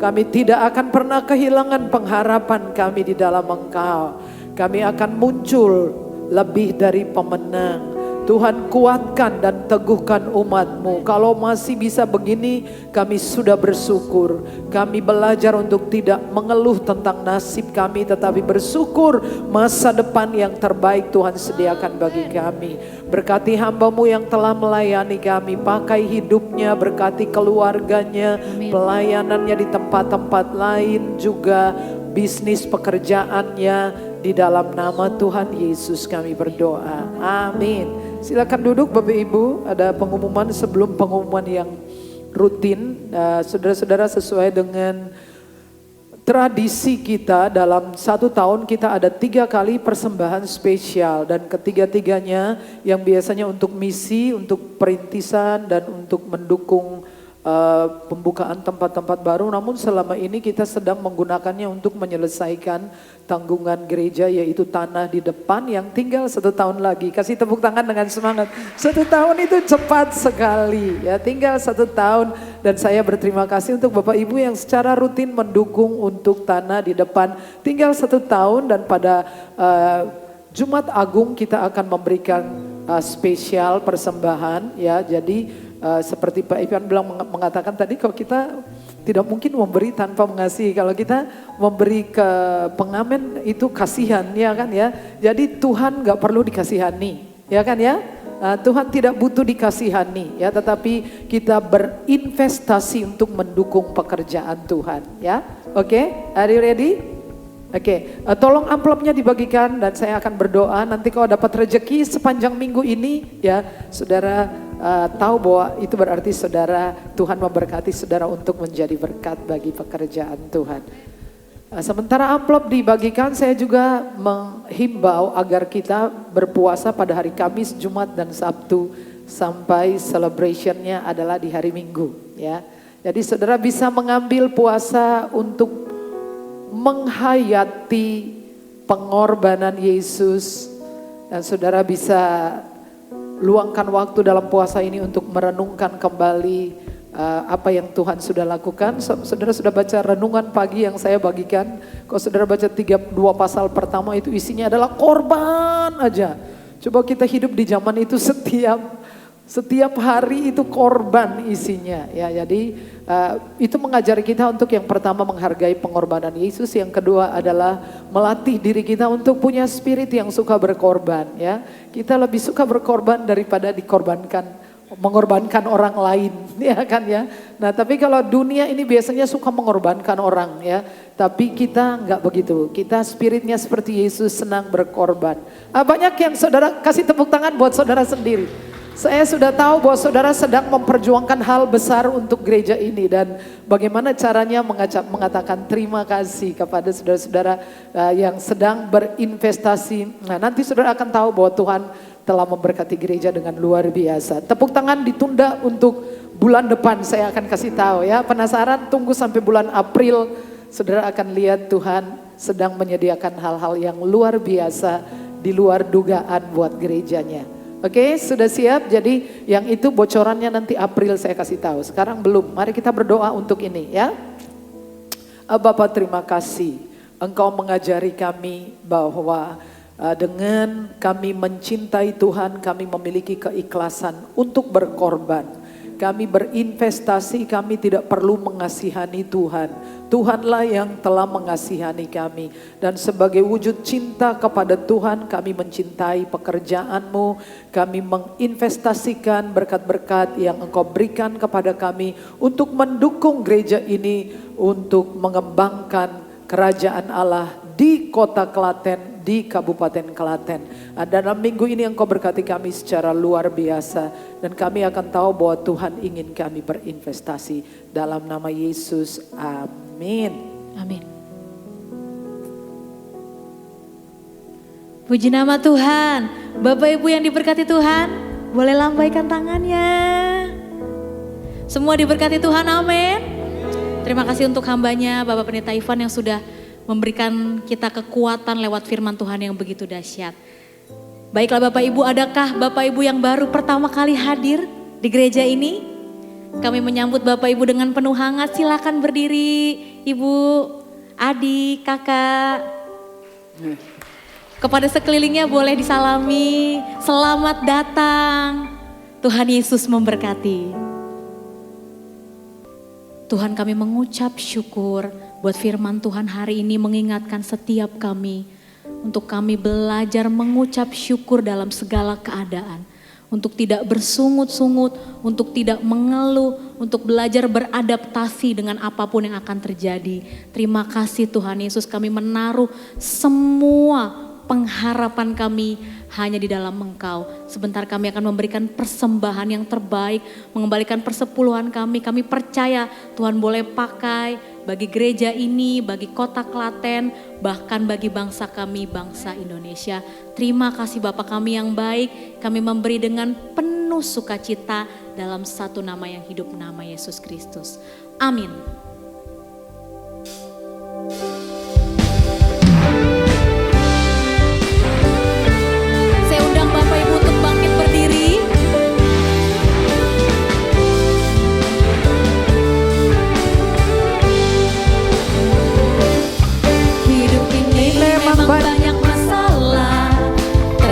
Kami tidak akan pernah kehilangan pengharapan kami di dalam Engkau. Kami akan muncul lebih dari pemenang. Tuhan kuatkan dan teguhkan umat-Mu. Kalau masih bisa begini, kami sudah bersyukur. Kami belajar untuk tidak mengeluh tentang nasib kami, tetapi bersyukur masa depan yang terbaik Tuhan sediakan bagi kami. Berkati hamba-Mu yang telah melayani kami, pakai hidupnya, berkati keluarganya, pelayanannya di tempat-tempat lain juga, bisnis pekerjaannya. Di dalam nama Tuhan Yesus kami berdoa. Amin. Silakan duduk Bapak Ibu. Ada pengumuman sebelum pengumuman yang rutin. Saudara-saudara, sesuai dengan tradisi kita dalam 1 tahun kita ada 3 kali persembahan spesial. Dan ketiga-tiganya yang biasanya untuk misi, untuk perintisan dan untuk mendukung pembukaan tempat-tempat baru. Namun selama ini kita sedang menggunakannya untuk menyelesaikan tanggungan gereja, yaitu tanah di depan yang tinggal 1 tahun lagi. Kasih tepuk tangan dengan semangat. 1 tahun itu cepat sekali ya, tinggal 1 tahun. Dan saya berterima kasih untuk Bapak Ibu yang secara rutin mendukung untuk tanah di depan. Tinggal 1 tahun dan pada Jumat Agung kita akan memberikan spesial persembahan ya. Jadi seperti Pak Ivan bilang mengatakan tadi, kalau kita tidak mungkin memberi tanpa mengasihi. Kalau kita memberi ke pengamen itu kasihan ya kan ya. Jadi Tuhan gak perlu dikasihani ya kan ya. Tuhan tidak butuh dikasihani ya, tetapi kita berinvestasi untuk mendukung pekerjaan Tuhan ya. Oke, are you ready? Oke, tolong amplopnya dibagikan dan saya akan berdoa. Nanti kalau dapat rezeki sepanjang minggu ini ya, saudara tahu bahwa itu berarti saudara, Tuhan memberkati saudara untuk menjadi berkat bagi pekerjaan Tuhan. Sementara amplop dibagikan, saya juga menghimbau agar kita berpuasa pada hari Kamis, Jumat dan Sabtu sampai celebrationnya adalah di hari Minggu ya. Jadi saudara bisa mengambil puasa untuk menghayati pengorbanan Yesus, dan saudara bisa luangkan waktu dalam puasa ini untuk merenungkan kembali apa yang Tuhan sudah lakukan. Saudara sudah baca renungan pagi yang saya bagikan. Kalau saudara baca 32 pasal pertama itu isinya adalah korban aja. Coba kita hidup di zaman itu, setiap hari itu korban isinya ya. Jadi itu mengajari kita untuk yang pertama menghargai pengorbanan Yesus, yang kedua adalah melatih diri kita untuk punya spirit yang suka berkorban ya. Kita lebih suka berkorban daripada mengorbankan orang lain ya kan ya. Nah tapi kalau dunia ini biasanya suka mengorbankan orang ya, tapi kita enggak begitu. Kita spiritnya seperti Yesus, senang berkorban. Banyak yang saudara kasih tepuk tangan buat saudara sendiri. Saya sudah tahu bahwa saudara sedang memperjuangkan hal besar untuk gereja ini, dan bagaimana caranya mengatakan terima kasih kepada saudara-saudara yang sedang berinvestasi. Nah nanti saudara akan tahu bahwa Tuhan telah memberkati gereja dengan luar biasa. Tepuk tangan ditunda untuk bulan depan, saya akan kasih tahu ya. Penasaran? Tunggu sampai bulan April, saudara akan lihat Tuhan sedang menyediakan hal-hal yang luar biasa di luar dugaan buat gerejanya. Oke, sudah siap? Jadi yang itu bocorannya nanti April saya kasih tahu. Sekarang belum. Mari kita berdoa untuk ini ya. Bapa terima kasih. Engkau mengajari kami bahwa dengan kami mencintai Tuhan, kami memiliki keikhlasan untuk berkorban. Kami berinvestasi, kami tidak perlu mengasihani Tuhan. Tuhanlah yang telah mengasihani kami. Dan sebagai wujud cinta kepada Tuhan, kami mencintai pekerjaan-Mu. Kami menginvestasikan berkat-berkat yang Engkau berikan kepada kami untuk mendukung gereja ini, untuk mengembangkan kerajaan Allah di kota Klaten, di Kabupaten Klaten. Dalam minggu ini Engkau berkati kami secara luar biasa. Dan kami akan tahu bahwa Tuhan ingin kami berinvestasi. Dalam nama Yesus, amin. Amin. Puji nama Tuhan. Bapak Ibu yang diberkati Tuhan, boleh lambaikan tangannya. Semua diberkati Tuhan, amin. Terima kasih untuk hambanya Bapak Pendeta Ivan yang sudah memberikan kita kekuatan lewat firman Tuhan yang begitu dahsyat. Baiklah Bapak Ibu, adakah Bapak Ibu yang baru pertama kali hadir di gereja ini? Kami menyambut Bapak Ibu dengan penuh hangat, silakan berdiri Ibu, adik, kakak. Kepada sekelilingnya boleh disalami, selamat datang. Tuhan Yesus memberkati. Tuhan, kami mengucap syukur buat firman Tuhan hari ini mengingatkan setiap kami untuk kami belajar mengucap syukur dalam segala keadaan, untuk tidak bersungut-sungut, untuk tidak mengeluh, untuk belajar beradaptasi dengan apapun yang akan terjadi. Terima kasih Tuhan Yesus, kami menaruh semua pengharapan kami hanya di dalam Engkau. Sebentar kami akan memberikan persembahan yang terbaik, mengembalikan persepuluhan kami. Kami percaya Tuhan boleh pakai bagi gereja ini, bagi kota Klaten, bahkan bagi bangsa kami, bangsa Indonesia. Terima kasih Bapa kami yang baik, kami memberi dengan penuh sukacita dalam satu nama yang hidup, nama Yesus Kristus. Amin.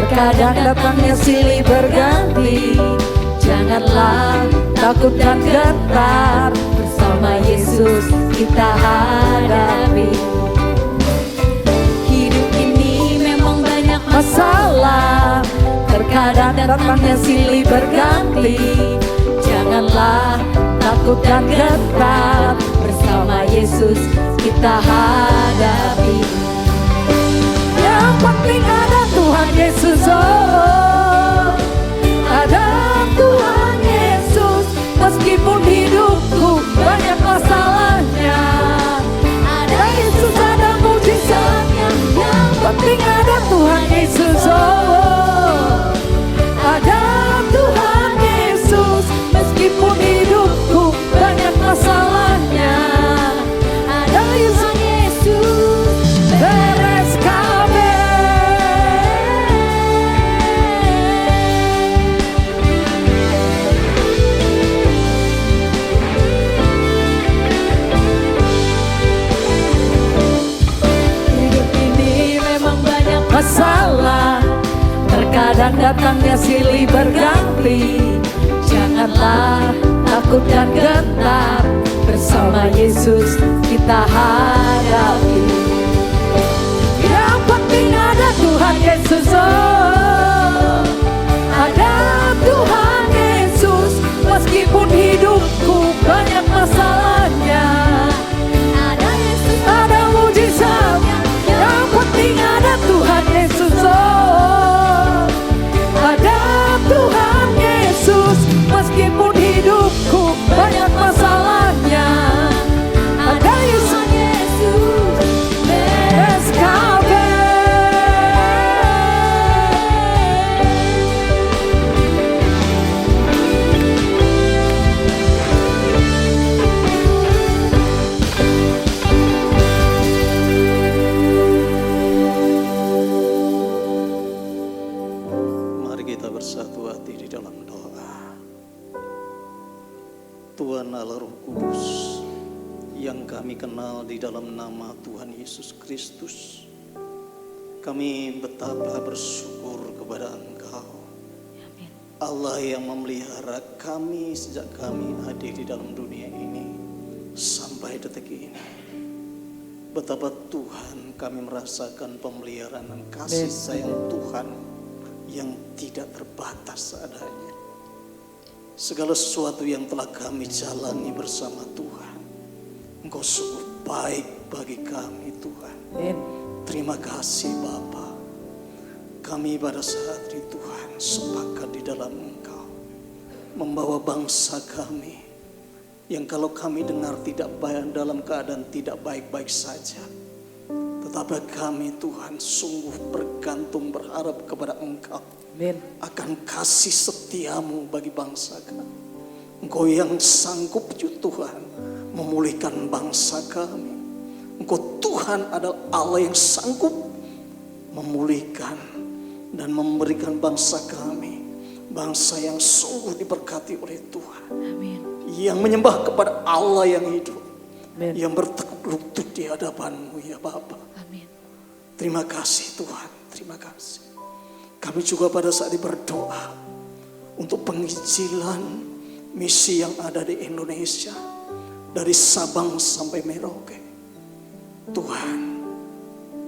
Kadang datangnya silih berganti, janganlah takut dan gentar, bersama Yesus kita hadapi. Hidup ini memang banyak masalah, terkadang datangnya silih berganti, janganlah takut dan gentar, bersama Yesus kita hadapi. Yang penting ada Tuhan Yesus, oh, ada Tuhan Yesus. Meskipun hidupku banyak masalahnya, ada Yesus, ada mujizatnya. Yang penting ada Tuhan Yesus, oh, ada Tuhan Yesus. Meskipun hidupku banyak masalahnya, ada Yesus. Beres masalah, terkadang datangnya silih berganti, janganlah takut dan gentar, bersama Yesus kita hadapi. Yang penting ada Tuhan Yesus, oh, ada Tuhan Yesus. Meskipun hidupku banyak masalahnya, ada Yesus, ada mujizatnya. Yang penting ada Tuhan Yesus, oh, ada Tuhan Yesus. Meskipun hidupku banyak masalahnya, ada Yesus. Beres kabeh. Tuhan Allah Roh Kudus yang kami kenal di dalam nama Tuhan Yesus Kristus, kami betapa bersyukur kepada Engkau. Amin. Allah yang memelihara kami sejak kami hadir di dalam dunia ini sampai detik ini. Betapa Tuhan kami merasakan pemeliharaan dan kasih sayang Tuhan yang tidak terbatas adanya. Segala sesuatu yang telah kami jalani bersama Tuhan, Engkau sungguh baik bagi kami Tuhan. Terima kasih Bapa. Kami pada saat ini Tuhan sepakat di dalam Engkau membawa bangsa kami yang kalau kami dengar tidak baik, dalam keadaan tidak baik-baik saja, tetapi kami Tuhan sungguh bergantung berharap kepada Engkau akan kasih setiamu bagi bangsa kami. Engkau yang sanggup Tuhan memulihkan bangsa kami. Engkau Tuhan adalah Allah yang sanggup memulihkan dan memberikan bangsa kami, bangsa yang sungguh diberkati oleh Tuhan. Amin. Yang menyembah kepada Allah yang hidup, yang bertekuk lutut di hadapan-Mu ya Bapa. Amin. Terima kasih Tuhan, terima kasih. Kami juga pada saat ini berdoa untuk penginjilan misi yang ada di Indonesia, dari Sabang sampai Merauke. Tuhan,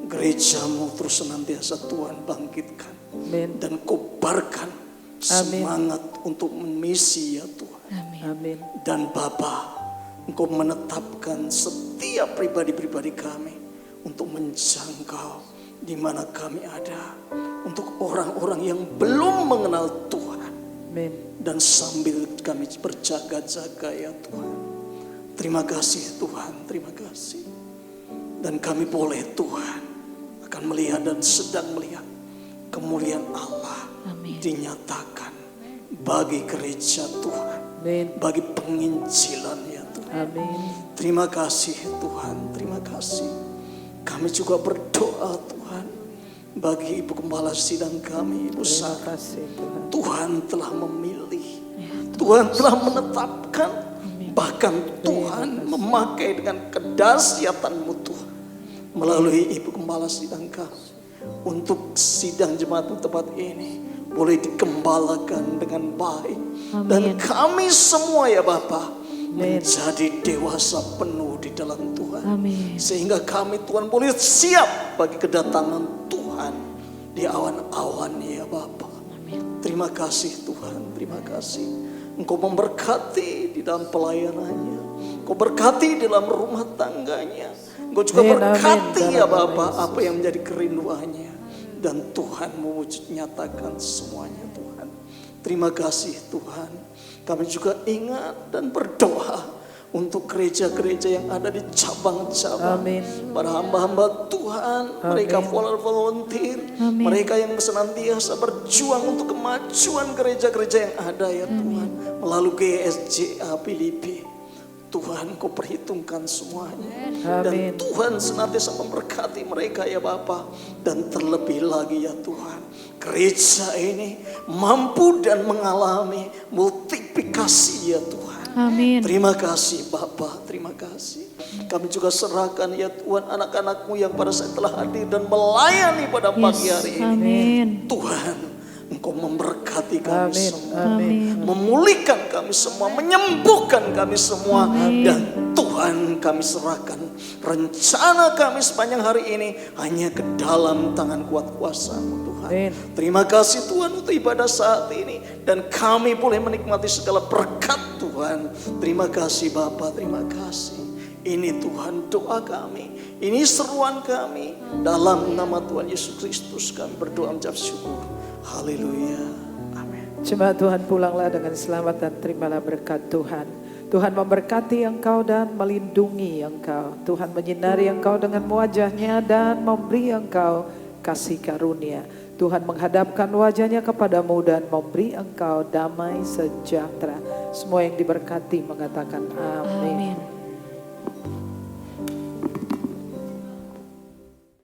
gereja-Mu terus senantiasa Tuhan bangkitkan dan kobarkan semangat untuk memisi ya Tuhan. Amin. Dan Bapa, Engkau menetapkan setiap pribadi-pribadi kami untuk menjangkau di mana kami ada, untuk orang-orang yang belum mengenal Tuhan. Dan sambil kami berjaga-jaga ya Tuhan. Terima kasih Tuhan, terima kasih. Dan kami boleh Tuhan akan melihat dan sedang melihat kemuliaan Allah dinyatakan bagi gereja Tuhan, bagi penginjilan ya Tuhan. Terima kasih Tuhan, terima kasih. Kami juga berdoa Tuhan bagi Ibu Gembala Sidang kami, Ibu Sarah. Tuhan telah memilih, Tuhan telah menetapkan, bahkan Tuhan memakai dengan kedahsyatan-Mu Tuhan melalui Ibu Gembala Sidang kami untuk sidang jemaat tempat ini boleh dikembalakan dengan baik. Dan kami semua ya Bapa menjadi dewasa penuh di dalam Tuhan. Sehingga kami Tuhan boleh siap bagi kedatangan Tuhan di awan-awan ya Bapa. Terima kasih Tuhan, terima kasih. Engkau memberkati di dalam pelayanannya, Engkau berkati di dalam rumah tangganya, Engkau juga berkati ya Bapa apa yang menjadi kerinduannya. Dan Tuhan mewujud nyatakan semuanya Tuhan. Terima kasih Tuhan. Kami juga ingat dan berdoa untuk gereja-gereja yang ada di cabang-cabang. Para hamba-hamba Tuhan, mereka volunteer, mereka yang senantiasa berjuang untuk kemajuan gereja-gereja yang ada ya Tuhan. Melalui GSJA Filipi. Tuhan Kau perhitungkan semuanya. Dan Tuhan senantiasa memberkati mereka ya Bapa. Dan terlebih lagi ya Tuhan, gereja ini mampu dan mengalami multiplikasi ya Tuhan. Terima kasih Bapa, terima kasih. Kami juga serahkan ya Tuhan anak-anak-Mu yang pada saat telah hadir dan melayani pada pagi hari ini. Tuhan, Engkau memberkati kami semua, memulihkan kami semua, menyembuhkan kami semua. Dan Tuhan, kami serahkan rencana kami sepanjang hari ini hanya ke dalam tangan kuat kuasa-Mu Tuhan. Terima kasih Tuhan untuk ibadah saat ini, dan kami boleh menikmati segala berkat Tuhan. Terima kasih Bapa, terima kasih. Ini Tuhan doa kami, ini seruan kami. Dalam nama Tuhan Yesus Kristus kami berdoa mengucap syukur. Haleluya. Amin. Jemaat Tuhan, pulanglah dengan selamat dan terimalah berkat Tuhan. Tuhan memberkati engkau dan melindungi engkau. Tuhan menyinari engkau dengan wajah-Nya dan memberi engkau kasih karunia. Tuhan menghadapkan wajah-Nya kepadamu dan memberi engkau damai sejahtera. Semua yang diberkati mengatakan amin.